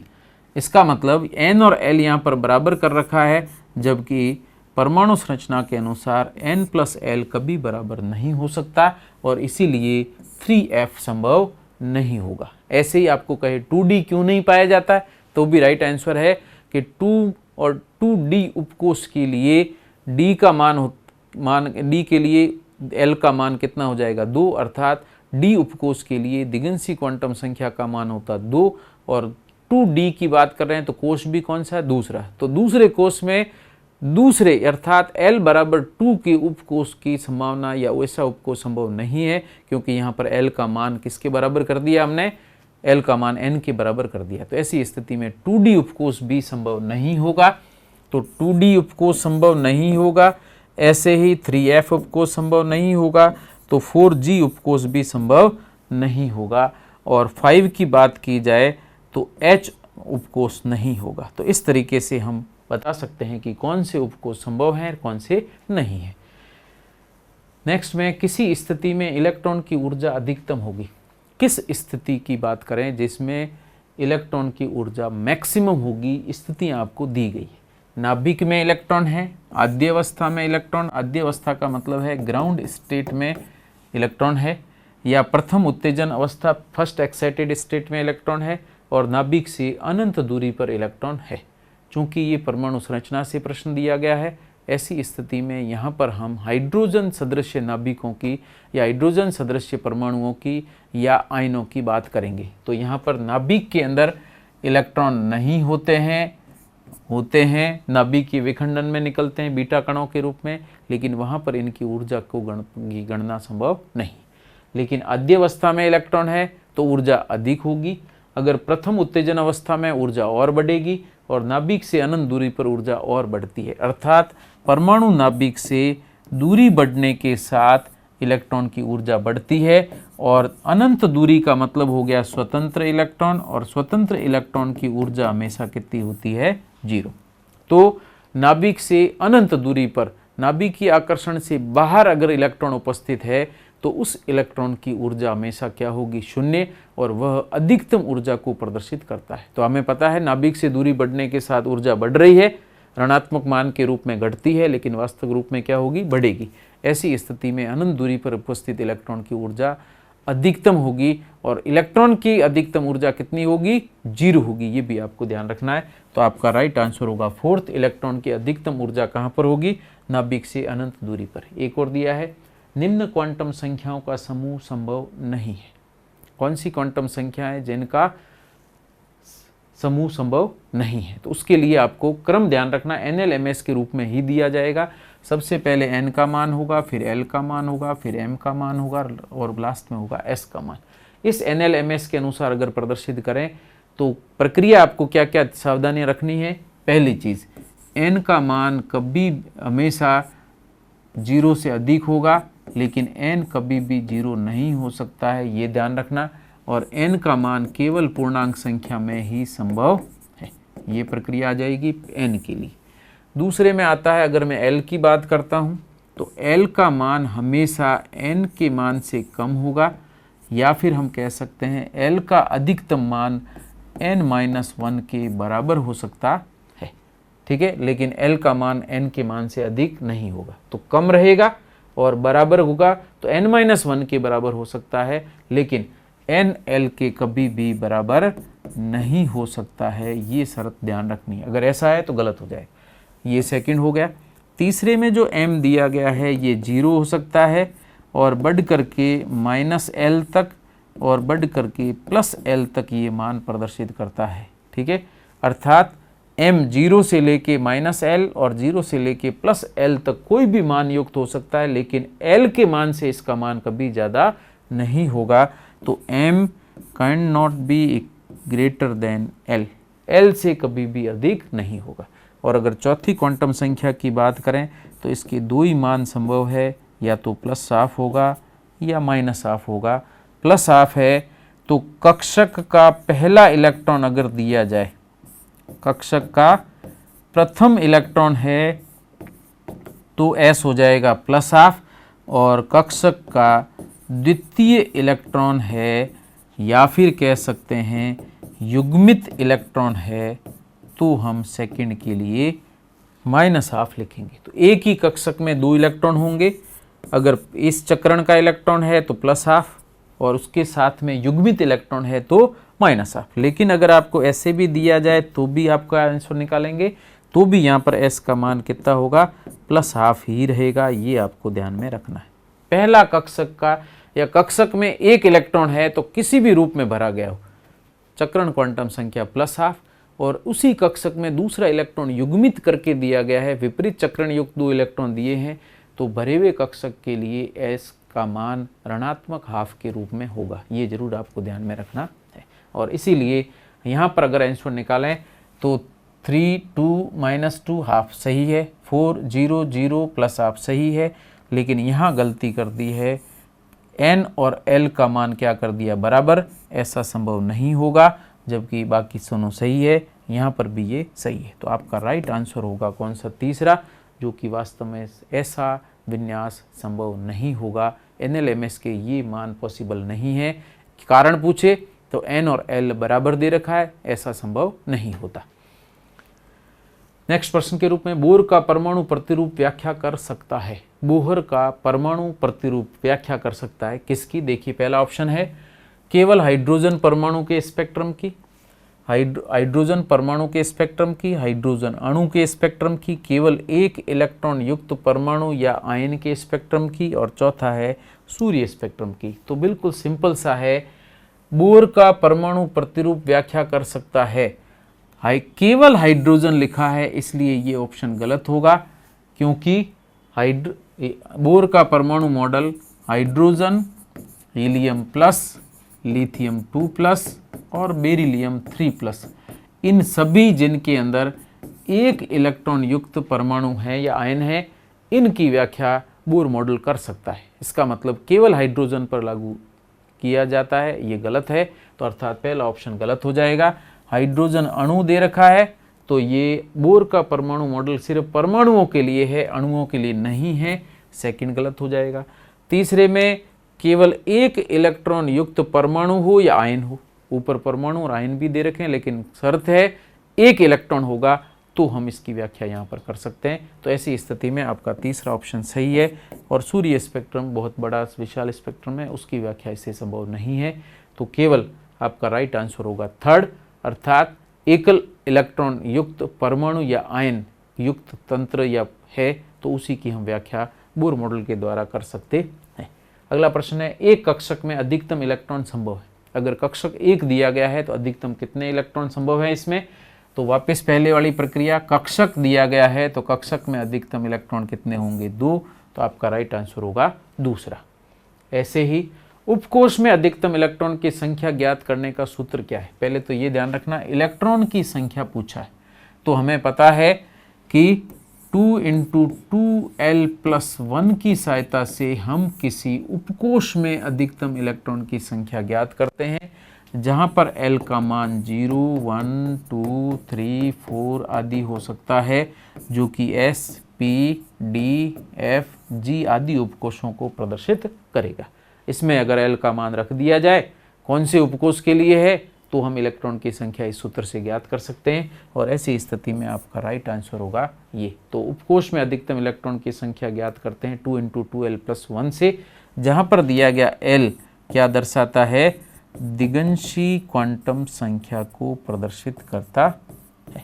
इसका मतलब n और l यहाँ पर बराबर कर रखा है, जबकि परमाणु संरचना के अनुसार n प्लस l कभी बराबर नहीं हो सकता और इसीलिए 3f संभव नहीं होगा। ऐसे ही आपको कहे 2d क्यों नहीं पाया जाता तो भी राइट आंसर है कि 2 और 2d उपकोष के लिए d का मान d के लिए l का मान कितना हो जाएगा 2, अर्थात d उपकोष के लिए दिगंशी क्वांटम संख्या का मान होता 2 और 2d की बात कर रहे हैं तो कोष भी कौन सा है, दूसरा। तो दूसरे कोष में दूसरे अर्थात l बराबर 2 के उपकोष की संभावना या वैसा उपकोष संभव नहीं है, क्योंकि यहाँ पर l का मान किसके बराबर कर दिया हमने, l का मान n के बराबर कर दिया। तो ऐसी स्थिति में 2d उपकोष भी संभव नहीं होगा। तो 2d उपकोष संभव नहीं होगा, ऐसे ही 3f उपकोष संभव नहीं होगा, तो 4g उपकोष भी संभव नहीं होगा। और 5 की बात की जाए तो h उपकोष नहीं होगा। तो इस तरीके से हम बता सकते हैं कि कौन से उपकोष संभव हैं और कौन से नहीं है। नेक्स्ट में किसी स्थिति में इलेक्ट्रॉन की ऊर्जा अधिकतम होगी। किस स्थिति की बात करें जिसमें इलेक्ट्रॉन की ऊर्जा मैक्सिमम होगी, स्थितियां आपको दी गई है। नाभिक में इलेक्ट्रॉन है, आद्य अवस्था में इलेक्ट्रॉन, आद्य अवस्था का मतलब है ग्राउंड स्टेट में इलेक्ट्रॉन है, या प्रथम उत्तेजन अवस्था फर्स्ट एक्साइटेड स्टेट में इलेक्ट्रॉन है, और नाभिक से अनंत दूरी पर इलेक्ट्रॉन है। चूंकि ये परमाणु संरचना से प्रश्न दिया गया है, ऐसी स्थिति में यहाँ पर हम हाइड्रोजन सदृश नाभिकों की या हाइड्रोजन सदृश परमाणुओं की या आयनों की बात करेंगे। तो यहाँ पर नाभिक के अंदर इलेक्ट्रॉन नहीं होते हैं, नाभिक के विखंडन में निकलते हैं बीटा कणों के रूप में, लेकिन वहाँ पर इनकी ऊर्जा को गणना संभव नहीं। लेकिन आद्य अवस्था में इलेक्ट्रॉन है तो ऊर्जा अधिक होगी। अगर प्रथम उत्तेजन अवस्था में ऊर्जा और बढ़ेगी और नाभिक से अनंत दूरी पर ऊर्जा और बढ़ती है, अर्थात परमाणु नाभिक से दूरी बढ़ने के साथ इलेक्ट्रॉन की ऊर्जा बढ़ती है। और अनंत दूरी का मतलब हो गया स्वतंत्र इलेक्ट्रॉन, और स्वतंत्र इलेक्ट्रॉन की ऊर्जा हमेशा कितनी होती है, 0। तो नाभिक से अनंत दूरी पर नाभिक की आकर्षण से बाहर अगर इलेक्ट्रॉन उपस्थित है तो उस इलेक्ट्रॉन की ऊर्जा हमेशा क्या होगी, 0, और वह अधिकतम ऊर्जा को प्रदर्शित करता है। तो हमें पता है नाभिक से दूरी बढ़ने के साथ ऊर्जा बढ़ रही है, ऋणात्मक मान के रूप में घटती है, लेकिन वास्तविक रूप में क्या होगी, बढ़ेगी। ऐसी स्थिति में अनंत दूरी पर उपस्थित इलेक्ट्रॉन की ऊर्जा अधिकतम होगी, और इलेक्ट्रॉन की अधिकतम ऊर्जा कितनी होगी, 0 होगी। ये भी आपको ध्यान रखना है। तो आपका राइट आंसर होगा 4th, इलेक्ट्रॉन की अधिकतम ऊर्जा कहाँ पर होगी, नाभिक से अनंत दूरी पर। एक और दिया है, निम्न क्वांटम संख्याओं का समूह संभव नहीं है। कौन सी क्वांटम संख्या है जिनका समूह संभव नहीं है, तो उसके लिए आपको क्रम ध्यान रखना, NLMS के रूप में ही दिया जाएगा। सबसे पहले n का मान होगा, फिर l का मान होगा, फिर m का मान होगा, और लास्ट में होगा s का मान। इस NLMS के अनुसार अगर प्रदर्शित करें तो प्रक्रिया आपको क्या क्या सावधानियां रखनी है। पहली चीज़, n का मान कभी हमेशा 0 से अधिक होगा, लेकिन n कभी भी 0 नहीं हो सकता है, ये ध्यान रखना। और n का मान केवल पूर्णांक संख्या में ही संभव है, ये प्रक्रिया आ जाएगी n के लिए। दूसरे में आता है, अगर मैं l की बात करता हूँ तो l का मान हमेशा n के मान से कम होगा, या फिर हम कह सकते हैं l का अधिकतम मान n-1 के बराबर हो सकता है, ठीक है। लेकिन l का मान n के मान से अधिक नहीं होगा, तो कम रहेगा, और बराबर होगा तो n-1 के बराबर हो सकता है, लेकिन n l के कभी भी बराबर नहीं हो सकता है। ये शर्त ध्यान रखनी है, अगर ऐसा है तो गलत हो जाए। ये सेकंड हो गया। तीसरे में जो m दिया गया है ये 0 हो सकता है, और बढ़ करके -l तक और बढ़ करके +l तक ये मान प्रदर्शित करता है, ठीक है। अर्थात m 0 से लेके -l और 0 से लेके +l तक कोई भी मान युक्त हो सकता है, लेकिन l के मान से इसका मान कभी ज़्यादा नहीं होगा। तो m can not be greater than l, l से कभी भी अधिक नहीं होगा। और अगर चौथी क्वांटम संख्या की बात करें तो इसके 2 ही मान संभव है, या तो +½ होगा या -½ होगा। +½ है तो कक्षक का पहला इलेक्ट्रॉन अगर दिया जाए, कक्षक का प्रथम इलेक्ट्रॉन है तो s हो जाएगा +½ और कक्षक का द्वितीय इलेक्ट्रॉन है या फिर कह सकते हैं युग्मित इलेक्ट्रॉन है तो हम सेकंड के लिए -½ लिखेंगे। तो एक ही कक्षक में 2 इलेक्ट्रॉन होंगे, अगर इस चक्रण का इलेक्ट्रॉन है तो +½ और उसके साथ में युग्मित इलेक्ट्रॉन है तो -½ लेकिन अगर आपको ऐसे भी दिया जाए तो भी आपका आंसर निकालेंगे तो भी यहाँ पर s का मान कितना होगा, +½ ही रहेगा। ये आपको ध्यान में रखना है। पहला कक्षक का या कक्षक में एक इलेक्ट्रॉन है तो किसी भी रूप में भरा गया हो, चक्रण क्वांटम संख्या +½ और उसी कक्षक में दूसरा इलेक्ट्रॉन युग्मित करके दिया गया है, विपरीत चक्रण युक्त 2 इलेक्ट्रॉन दिए हैं, तो भरे हुए कक्षक के लिए s का मान ऋणात्मक ½ के रूप में होगा। ये जरूर आपको ध्यान में रखना है। और इसीलिए यहाँ पर अगर आंसर निकालें तो 3 2 -2½ सही है, 4 0 0 +½ सही है, लेकिन यहाँ गलती कर दी है, n और l का मान क्या कर दिया बराबर, ऐसा संभव नहीं होगा, जबकि बाकी दोनों सही है, यहाँ पर भी ये सही है। तो आपका राइट आंसर होगा कौन सा, तीसरा, जो कि वास्तव में ऐसा विन्यास संभव नहीं होगा। NLMS के ये मान पॉसिबल नहीं है। कारण पूछे तो n और l बराबर दे रखा है, ऐसा संभव नहीं होता। नेक्स्ट प्रश्न के रूप में, बोर का परमाणु प्रतिरूप व्याख्या कर सकता है। बोहर का परमाणु प्रतिरूप व्याख्या कर सकता है किसकी? देखिए पहला ऑप्शन है केवल हाइड्रोजन परमाणु के स्पेक्ट्रम की, हाइड्रोजन परमाणु के स्पेक्ट्रम की, हाइड्रोजन अणु के स्पेक्ट्रम की, केवल एक इलेक्ट्रॉन युक्त परमाणु या आयन के स्पेक्ट्रम की, और चौथा है सूर्य स्पेक्ट्रम की। तो बिल्कुल सिंपल सा है, बोर का परमाणु प्रतिरूप व्याख्या कर सकता है, केवल हाइड्रोजन लिखा है, इसलिए ये ऑप्शन गलत होगा, क्योंकि बोर का परमाणु model hydrogen, helium plus, lithium 2+ और बेरिलियम 3+, इन सभी जिनके अंदर एक इलेक्ट्रॉन युक्त परमाणु है या आयन है, इनकी व्याख्या बोर मॉडल कर सकता है। इसका मतलब केवल हाइड्रोजन पर लागू किया जाता है, ये गलत है। तो अर्थात पहला ऑप्शन गलत हो जाएगा। हाइड्रोजन अणु दे रखा है, तो ये बोर का परमाणु मॉडल सिर्फ परमाणुओं के लिए है, अणुओं के लिए नहीं है, सेकंड गलत हो जाएगा। तीसरे में केवल एक इलेक्ट्रॉन युक्त परमाणु हो या आयन हो, ऊपर परमाणु और आयन भी दे रखे हैं, लेकिन शर्त है एक इलेक्ट्रॉन होगा, तो हम इसकी व्याख्या यहाँ पर कर सकते हैं। तो ऐसी स्थिति में आपका तीसरा ऑप्शन सही है। और सूर्य स्पेक्ट्रम बहुत बड़ा विशाल स्पेक्ट्रम है, उसकी व्याख्या इससे संभव नहीं है, तो केवल आपका राइट आंसर होगा थर्ड, अर्थात एकल इलेक्ट्रॉन युक्त परमाणु या आयन युक्त तंत्र या है, तो उसी की हम व्याख्या बोर मॉडल के द्वारा कर सकते हैं। अगला प्रश्न है, एक कक्षक में अधिकतम इलेक्ट्रॉन संभव है। अगर कक्षक एक दिया गया है तो अधिकतम कितने इलेक्ट्रॉन संभव है इसमें? तो वापस पहले वाली प्रक्रिया, कक्षक दिया गया है तो कक्षक में अधिकतम इलेक्ट्रॉन कितने होंगे? 2, तो आपका राइट आंसर होगा दूसरा। ऐसे ही उपकोष में अधिकतम इलेक्ट्रॉन की संख्या ज्ञात करने का सूत्र क्या है? पहले तो ये ध्यान रखना, इलेक्ट्रॉन की संख्या पूछा है, तो हमें पता है कि 2 × 2l+1 की सहायता से हम किसी उपकोष में अधिकतम इलेक्ट्रॉन की संख्या ज्ञात करते हैं, जहां पर l का मान 0 1 2 3 4 आदि हो सकता है, जो कि s p d f g आदि उपकोषों को प्रदर्शित करेगा। इसमें अगर l का मान रख दिया जाए कौन से उपकोष के लिए है, तो हम इलेक्ट्रॉन की संख्या इस सूत्र से ज्ञात कर सकते हैं, और ऐसी स्थिति में आपका राइट आंसर होगा ये। तो उपकोष में अधिकतम इलेक्ट्रॉन की संख्या ज्ञात करते हैं 2 × 2l+1 से, जहां पर दिया गया l क्या दर्शाता है? दिगंशी क्वांटम संख्या को प्रदर्शित करता है,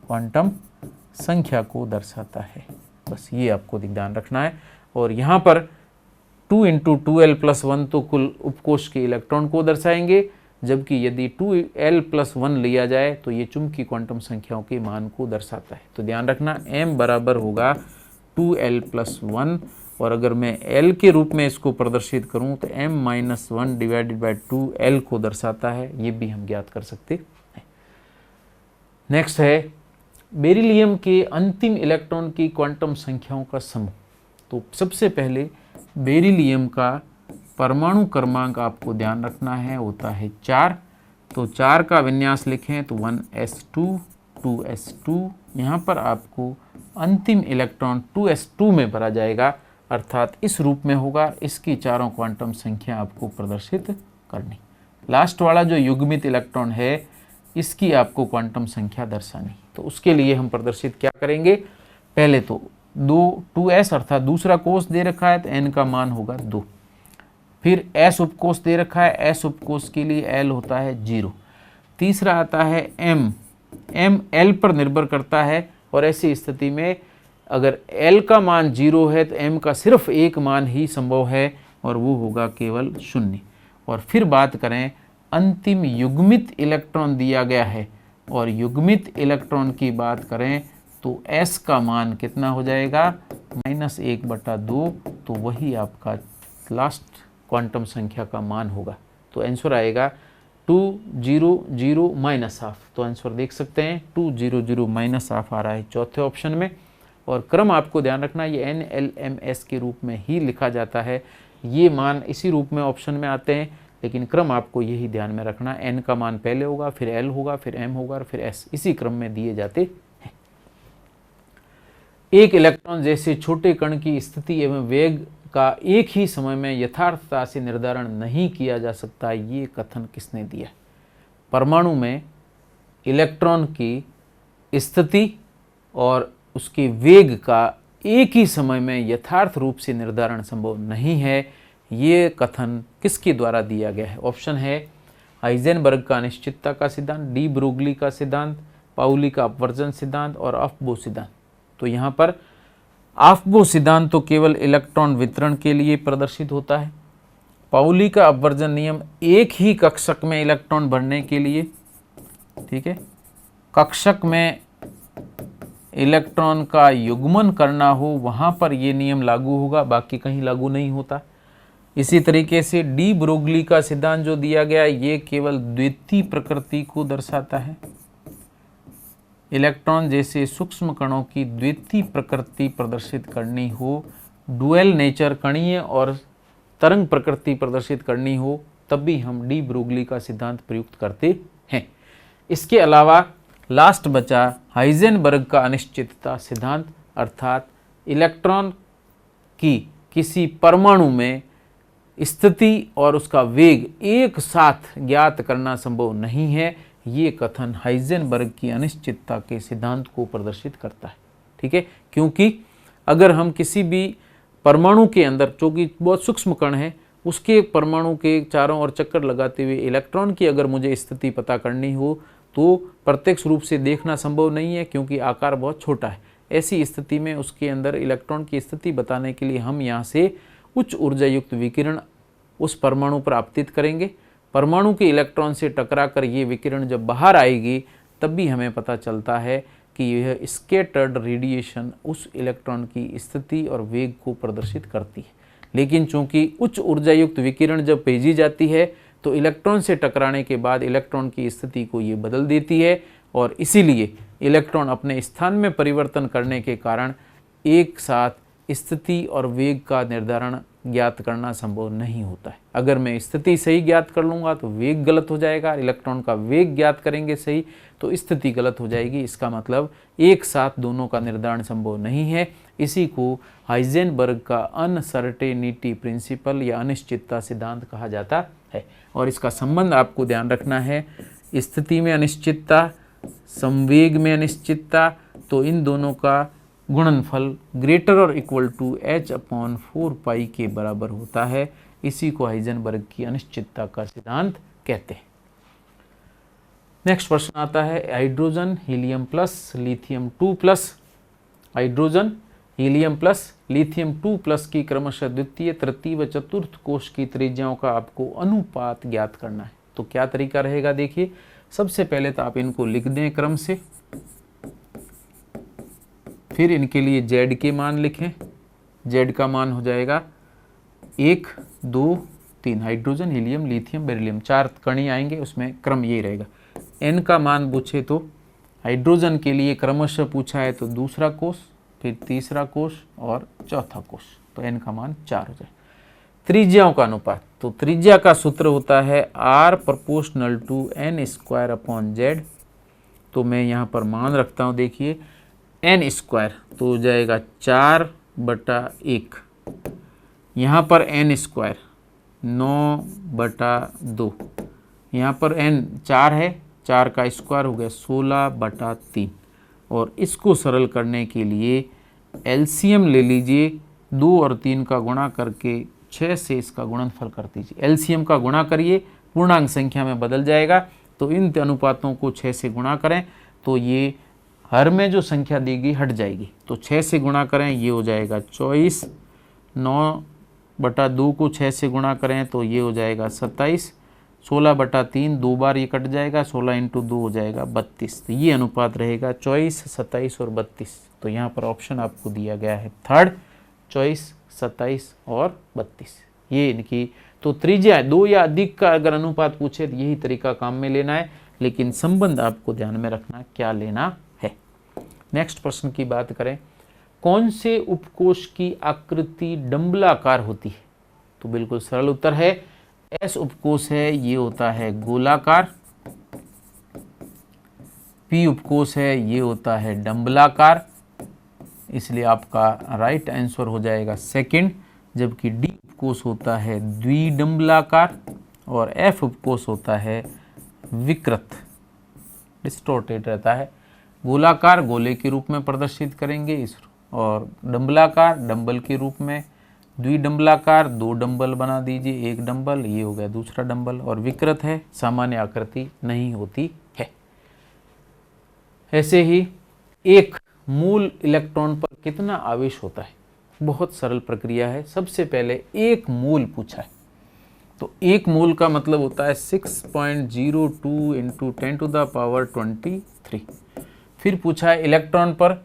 क्वांटम संख्या को दर्शाता है। बस ये आपको ध्यान रखना है। और यहाँ पर 2 × 2l+1 तो कुल उपकोष के इलेक्ट्रॉन को दर्शाएंगे, जबकि यदि 2l+1 लिया जाए तो ये चुंबकीय क्वांटम संख्याओं के मान को दर्शाता है। तो ध्यान रखना, m बराबर होगा 2l+1, और अगर मैं l के रूप में इसको प्रदर्शित करूं तो m-1 / 2l को दर्शाता है, ये भी हम ज्ञात कर सकते हैं। नेक्स्ट है बेरिलियम के अंतिम इलेक्ट्रॉन की क्वांटम संख्याओं का समूह। तो सबसे पहले बेरिलियम का परमाणु क्रमांक आपको ध्यान रखना है, होता है 4। तो 4 का विन्यास लिखें तो 1s2 2s2, यहाँ पर आपको अंतिम इलेक्ट्रॉन 2s2 में भरा जाएगा, अर्थात इस रूप में होगा। इसकी चारों क्वांटम संख्या आपको प्रदर्शित करनी। लास्ट वाला जो युग्मित इलेक्ट्रॉन है इसकी आपको क्वांटम संख्या दर्शानी। तो उसके लिए हम प्रदर्शित क्या करेंगे, पहले तो 2s अर्थात दूसरा कोष दे रखा है तो n का मान होगा 2। फिर s उपकोष दे रखा है, s उपकोष के लिए l होता है 0। तीसरा आता है m l पर निर्भर करता है, और ऐसी स्थिति में अगर l का मान 0 है तो m का सिर्फ एक मान ही संभव है और वो होगा केवल 0। और फिर बात करें अंतिम युग्मित इलेक्ट्रॉन दिया गया है, और युग्मित इलेक्ट्रॉन की बात करें तो s का मान कितना हो जाएगा, -1/2। तो वही आपका लास्ट क्वांटम संख्या का मान होगा। तो आंसर आएगा 200 -1/2। तो आंसर देख सकते हैं 200 -1/2 आ रहा है चौथे ऑप्शन में। और क्रम आपको ध्यान रखना, ये NLMS के रूप में ही लिखा जाता है, ये मान इसी रूप में ऑप्शन में आते हैं, लेकिन क्रम आपको यही ध्यान में रखना, n का मान पहले होगा, फिर l होगा, फिर m होगा और फिर s, इसी क्रम में दिए जाते हैं। एक इलेक्ट्रॉन जैसे छोटे कण की स्थिति एवं वेग का एक ही समय में यथार्थता से निर्धारण नहीं किया जा सकता, ये कथन किसने दिया। परमाणु में इलेक्ट्रॉन की स्थिति और उसके वेग का एक ही समय में यथार्थ रूप से निर्धारण संभव नहीं है, ये कथन किसके द्वारा दिया गया है। ऑप्शन है हाइजेनबर्ग का अनिश्चितता का सिद्धांत, डी ब्रोगली का सिद्धांत, पाउली का अपवर्जन सिद्धांत और अफबो सिद्धांत। तो यहाँ पर अफबो सिद्धांत तो केवल इलेक्ट्रॉन वितरण के लिए प्रदर्शित होता है। पाउली का अपवर्जन नियम एक ही कक्षक में इलेक्ट्रॉन भरने के लिए, ठीक है, कक्षक में इलेक्ट्रॉन का युग्मन करना हो वहाँ पर ये नियम लागू होगा, बाकी कहीं लागू नहीं होता। इसी तरीके से डी ब्रोगली का सिद्धांत जो दिया गया ये केवल द्वितीय प्रकृति को दर्शाता है। इलेक्ट्रॉन जैसे सूक्ष्म कणों की द्वितीय प्रकृति प्रदर्शित करनी हो, डुअल नेचर कणीय और तरंग प्रकृति प्रदर्शित करनी हो, तब भी हम डी ब्रोगली का सिद्धांत प्रयुक्त करते हैं। इसके अलावा लास्ट बचा हाइजेनबर्ग का अनिश्चितता सिद्धांत, अर्थात इलेक्ट्रॉन की किसी परमाणु में स्थिति और उसका वेग एक साथ ज्ञात करना संभव नहीं है, ये कथन हाइजेनबर्ग की अनिश्चितता के सिद्धांत को प्रदर्शित करता है। ठीक है, क्योंकि अगर हम किसी भी परमाणु के अंदर, जो कि बहुत सूक्ष्म कण है, उसके परमाणु के चारों ओर चक्कर लगाते हुए इलेक्ट्रॉन की अगर मुझे स्थिति पता करनी हो तो प्रत्यक्ष रूप से देखना संभव नहीं है, क्योंकि आकार बहुत छोटा है। ऐसी स्थिति में उसके अंदर इलेक्ट्रॉन की स्थिति बताने के लिए हम यहाँ से उच्च ऊर्जा युक्त विकिरण उस परमाणु पर आपतित करेंगे। परमाणु के इलेक्ट्रॉन से टकराकर ये विकिरण जब बाहर आएगी तब भी हमें पता चलता है कि यह स्कैटर्ड रेडिएशन उस इलेक्ट्रॉन की स्थिति और वेग को प्रदर्शित करती है। लेकिन चूंकि उच्च ऊर्जा युक्त विकिरण जब भेजी जाती है तो इलेक्ट्रॉन से टकराने के बाद इलेक्ट्रॉन की स्थिति को ये बदल देती है, और इसीलिए इलेक्ट्रॉन अपने स्थान में परिवर्तन करने के कारण एक साथ स्थिति और वेग का निर्धारण ज्ञात करना संभव नहीं होता है। अगर मैं स्थिति सही ज्ञात कर लूँगा तो वेग गलत हो जाएगा, इलेक्ट्रॉन का वेग ज्ञात करेंगे सही तो स्थिति गलत हो जाएगी। इसका मतलब एक साथ दोनों का निर्धारण संभव नहीं है। इसी को हाइजेनबर्ग का अनसर्टेनिटी प्रिंसिपल या अनिश्चितता सिद्धांत कहा जाता है। और इसका संबंध आपको ध्यान रखना है, स्थिति में अनिश्चितता, संवेग में अनिश्चितता, तो इन दोनों का गुणनफल ग्रेटर और इक्वल टू h/4π के बराबर होता है। इसी को हाइजेनबर्ग की अनिश्चितता का सिद्धांत कहते हैं। नेक्स्ट प्रश्न आता है hydrogen helium plus lithium 2+, hydrogen helium plus lithium 2+ की क्रमशः द्वितीय, तृतीय व चतुर्थ कोश की त्रिज्याओं का आपको अनुपात ज्ञात करना है। तो क्या तरीका रहेगा, देखिए सबसे पहले तो आप इनको लिख दें क्रम से, फिर इनके लिए Z के मान लिखें। Z का मान हो जाएगा 1, 2, 3, हाइड्रोजन हीलियम लिथियम बेरिलियम, 4 कणी आएंगे, उसमें क्रम ये रहेगा। N का मान पूछे तो हाइड्रोजन के लिए क्रमशः पूछा है तो दूसरा कोष, फिर तीसरा कोष और चौथा कोष, तो N का मान 4 हो जाए। त्रिज्याओं का अनुपात, तो त्रिज्या का सूत्र होता है R∝N²/Z। तो मैं यहाँ पर मान रखता हूँ, देखिए N² तो हो जाएगा 4/1, यहाँ पर N² 9/2, यहाँ पर N 4 है 4 का स्क्वायर हो गया 16/3। और इसको सरल करने के लिए एलसीएम ले लीजिए, 2 और 3 का गुणा करके 6 से इसका गुणनफल कर दीजिए। एलसीएम का गुणा करिए, पूर्णांक संख्या में बदल जाएगा, तो इन अनुपातों को 6 से गुणा करें तो ये हर में जो संख्या देगी हट जाएगी। तो 6 से गुणा करें, ये हो जाएगा 24, 9/2 को 6 से गुणा करें तो ये हो जाएगा 27, 16/3 2 बार ये कट जाएगा, 16 × 2 हो जाएगा 32। तो ये अनुपात रहेगा 24, 27 और 32। तो यहाँ पर ऑप्शन आपको दिया गया है थर्ड, 24, 27 और 32। ये इनकी तो त्रिज्या 2 या अधिक का अगर अनुपात पूछे तो यही तरीका काम में लेना है, लेकिन संबंध आपको ध्यान में रखना क्या लेना है। नेक्स्ट प्रश्न की बात करें, कौन से उपकोष की आकृति डंबलाकार होती है? तो बिल्कुल सरल उत्तर है एस उपकोष है, ये होता है गोलाकार। पी उपकोष है, ये होता है डंबलाकार, इसलिए आपका राइट आंसर हो जाएगा सेकंड। जबकि डी उपकोष होता है द्विडंबलाकार और एफ उपकोष होता है विकृत, डिस्टोर्टेड रहता है। गोलाकार गोले के रूप में प्रदर्शित करेंगे इस, और डंबलाकार डंबल के रूप में, द्विडंबलाकार 2 डंबल बना दीजिए, 1 डंबल, ये हो गया दूसरा डंबल। और विकृत है, सामान्य आकृति नहीं होती है। ऐसे ही एक मूल इलेक्ट्रॉन पर कितना आवेश होता है? बहुत सरल प्रक्रिया है। सबसे पहले एक मूल पूछा है, तो एक मूल का मतलब होता है 6.02 × 10⁻23। फिर पूछा है इलेक्ट्रॉन पर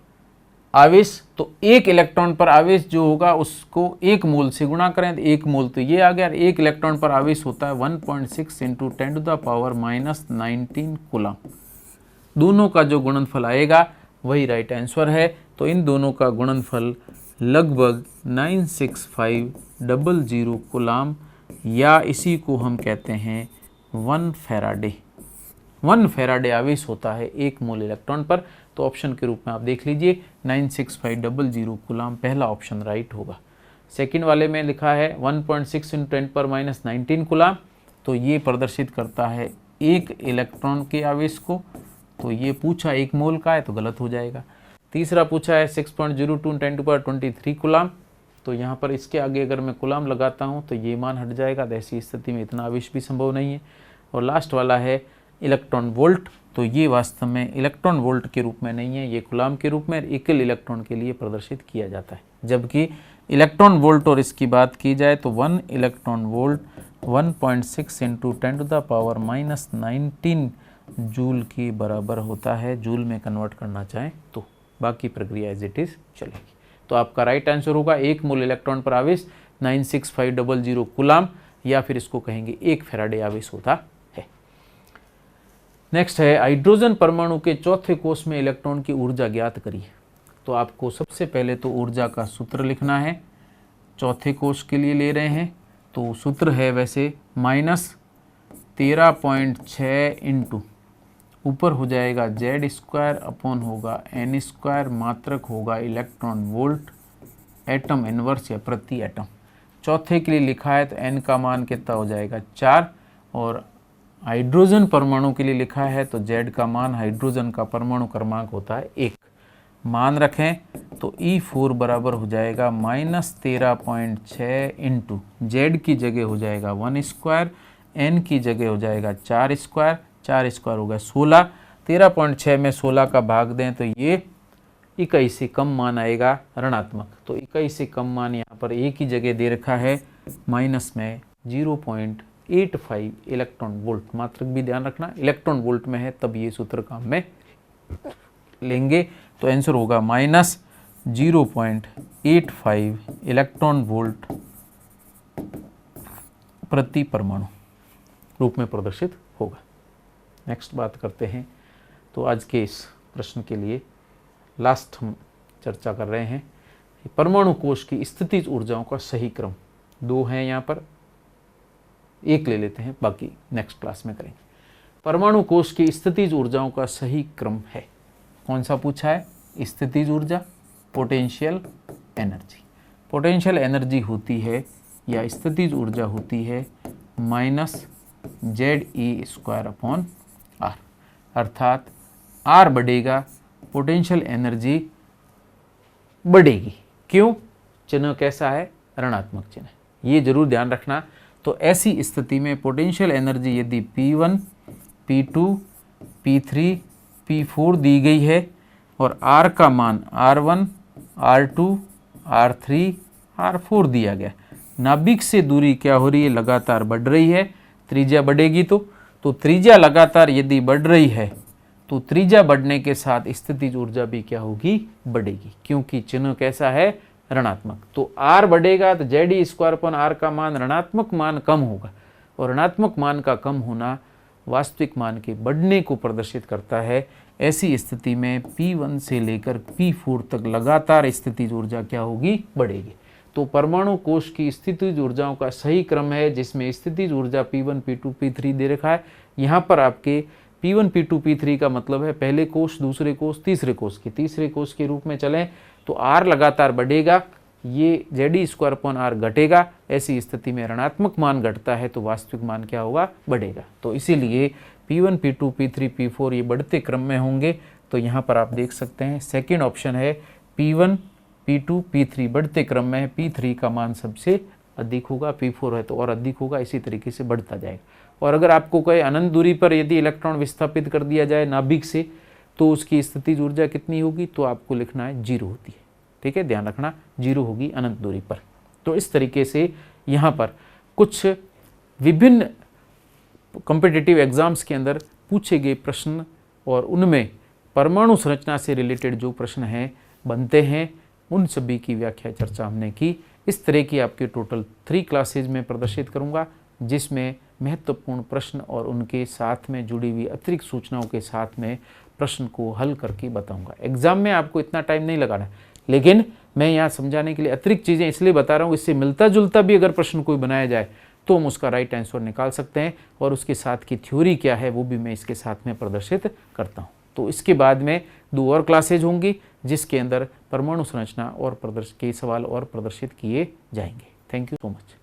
आवेश, तो एक इलेक्ट्रॉन पर आवेश जो होगा उसको एक मोल से गुणा करें तो एक मोल तो ये आ गया। एक इलेक्ट्रॉन पर आवेश होता है 1.6 × 10⁻19 कूलम। दोनों का जो गुणनफल आएगा वही राइट आंसर है। तो इन दोनों का गुणनफल लगभग 96500 कूलम, या इसी को हम कहते हैं 1 फैराडे। 1 फैराडे आवेश होता है एक मोल इलेक्ट्रॉन पर। तो ऑप्शन के रूप में आप देख लीजिए 96500 कूलम, पहला ऑप्शन राइट होगा। सेकंड वाले में लिखा है 1.6 × 10⁻19 कूलम, तो ये प्रदर्शित करता है एक इलेक्ट्रॉन के आवेश को, तो ये पूछा एक मोल का है तो गलत हो जाएगा। तीसरा पूछा है 6.02 × 10⁻23 कूलम, तो यहाँ पर इसके आगे अगर मैं कूलम लगाता हूँ तो ये मान हट जाएगा, तो ऐसी स्थिति में इतना आवेश भी संभव नहीं है। और लास्ट वाला है इलेक्ट्रॉन वोल्ट, तो ये वास्तव में इलेक्ट्रॉन वोल्ट के रूप में नहीं है, ये कूलम के रूप में एकल इलेक्ट्रॉन के लिए प्रदर्शित किया जाता है। जबकि इलेक्ट्रॉन वोल्ट और इसकी बात की जाए तो 1 इलेक्ट्रॉन वोल्ट 1.6 × 10⁻19 जूल के बराबर होता है, जूल में कन्वर्ट करना चाहें तो। बाकी प्रक्रिया एज इट इज चलेगी। तो आपका राइट आंसर होगा एक मोल इलेक्ट्रॉन पर आवेश 96500 कूलम, या फिर इसको कहेंगे 1 फैराडे आवेश होता है। नेक्स्ट है हाइड्रोजन परमाणु के चौथे कोष में इलेक्ट्रॉन की ऊर्जा ज्ञात करिए। तो आपको सबसे पहले तो ऊर्जा का सूत्र लिखना है। चौथे कोष के लिए ले रहे हैं तो सूत्र है वैसे -13.6 इंटू ऊपर हो जाएगा Z² अपॉन होगा N², मात्रक होगा इलेक्ट्रॉन वोल्ट, एटम इनवर्स या प्रति एटम। चौथे के लिए लिखा है तो N का मान कितना हो जाएगा 4, और हाइड्रोजन परमाणु के लिए लिखा है तो Z का मान, हाइड्रोजन का परमाणु क्रमांक होता है 1। मान रखें तो E4 बराबर हो जाएगा -13.6 इंटू Z की जगह हो जाएगा 1², N की जगह हो जाएगा 4², 4² होगा 16, 13.6 में 16 का भाग दें तो ये इकाई से कम मान आएगा ऋणात्मक। तो इकाई से कम मान यहाँ पर एक ही जगह दे रखा है, माइनस में 0.85 इलेक्ट्रॉन वोल्ट। मात्रक भी ध्यान रखना इलेक्ट्रॉन वोल्ट में है, तब ये सूत्र काम में लेंगे। तो आंसर होगा -0.85 इलेक्ट्रॉन वोल्ट प्रति परमाणु रूप में प्रदर्शित होगा। नेक्स्ट बात करते हैं। तो आज के इस प्रश्न के लिए लास्ट हम चर्चा कर रहे हैं परमाणु कोश की स्थितिज ऊर्जाओं का सही क्रम। 2 हैं यहाँ पर, 1 ले लेते हैं, बाकी नेक्स्ट क्लास में करेंगे। परमाणु कोश की स्थितिज ऊर्जाओं का सही क्रम है, कौन सा पूछा है? स्थितिज ऊर्जा, पोटेंशियल एनर्जी। पोटेंशियल एनर्जी होती है या स्थितिज ऊर्जा होती है -ZE² अपॉन R। अर्थात आर बढ़ेगा, पोटेंशियल एनर्जी बढ़ेगी। क्यों? चिन्ह कैसा है? ऋणात्मक चिन्ह। ये जरूर ध्यान रखना। तो ऐसी स्थिति में पोटेंशियल एनर्जी यदि P1, P2, P3, P4 दी गई है और R का मान R1, R2, R3, R4 दिया गया, नाभिक से दूरी क्या हो रही है? लगातार बढ़ रही है। त्रिज्या बढ़ेगी तो त्रिज्या लगातार यदि बढ़ रही है तो त्रिज्या बढ़ने के साथ स्थितिज ऊर्जा भी क्या होगी? बढ़ेगी, क्योंकि चिन्ह कैसा है? ऋणात्मक। तो R बढ़ेगा तो ZE²/R का मान ऋणात्मक मान कम होगा, और ऋणात्मक मान का कम होना वास्तविक मान के बढ़ने को प्रदर्शित करता है। ऐसी स्थिति में P1 से लेकर P4 तक लगातार स्थितिज ऊर्जा क्या होगी? बढ़ेगी। तो परमाणु कोश की स्थितिज ऊर्जाओं का सही क्रम है, जिसमें स्थितिज ऊर्जा P1, P2, P3 दे रखा है। यहाँ पर आपके P1, P2, P3 का मतलब है पहले कोश, दूसरे कोश, तीसरे कोश की। तीसरे कोश के रूप में चलें तो R लगातार बढ़ेगा, ये ZE²/R घटेगा। ऐसी स्थिति में ऋणात्मक मान घटता है तो वास्तविक मान क्या होगा? बढ़ेगा। तो इसीलिए P1, P2, P3, P4 ये बढ़ते क्रम में होंगे। तो यहाँ पर आप देख सकते हैं सेकेंड ऑप्शन है P1, P2, P3 बढ़ते क्रम में है। P3 का मान सबसे अधिक होगा, P4 है तो और अधिक होगा, इसी तरीके से बढ़ता जाएगा। और अगर आपको कोई अनंत दूरी पर यदि इलेक्ट्रॉन विस्थापित कर दिया जाए नाभिक से तो उसकी स्थितिज ऊर्जा कितनी होगी? तो आपको लिखना है 0 होती है। ठीक है, ध्यान रखना 0 होगी अनंत दूरी पर। तो इस तरीके से यहाँ पर कुछ विभिन्न कॉम्पिटिटिव एग्जाम्स के अंदर पूछे गए प्रश्न और उनमें परमाणु संरचना से रिलेटेड जो प्रश्न हैं बनते हैं, उन सभी की व्याख्या चर्चा हमने की। इस तरह की आपके टोटल 3 क्लासेज में प्रदर्शित करूँगा, जिसमें महत्वपूर्ण प्रश्न और उनके साथ में जुड़ी हुई अतिरिक्त सूचनाओं के साथ में प्रश्न को हल करके बताऊंगा। एग्जाम में आपको इतना टाइम नहीं लगाना, लेकिन मैं यहाँ समझाने के लिए अतिरिक्त चीज़ें इसलिए बता रहा हूँ, इससे मिलता जुलता भी अगर प्रश्न कोई बनाया जाए तो हम उसका राइट आंसर निकाल सकते हैं, और उसके साथ की थ्योरी क्या है वो भी मैं इसके साथ में प्रदर्शित करता हूँ। तो इसके बाद में 2 और क्लासेज होंगी जिसके अंदर परमाणु संरचना और के सवाल और प्रदर्शित किए जाएंगे। Thank you so much.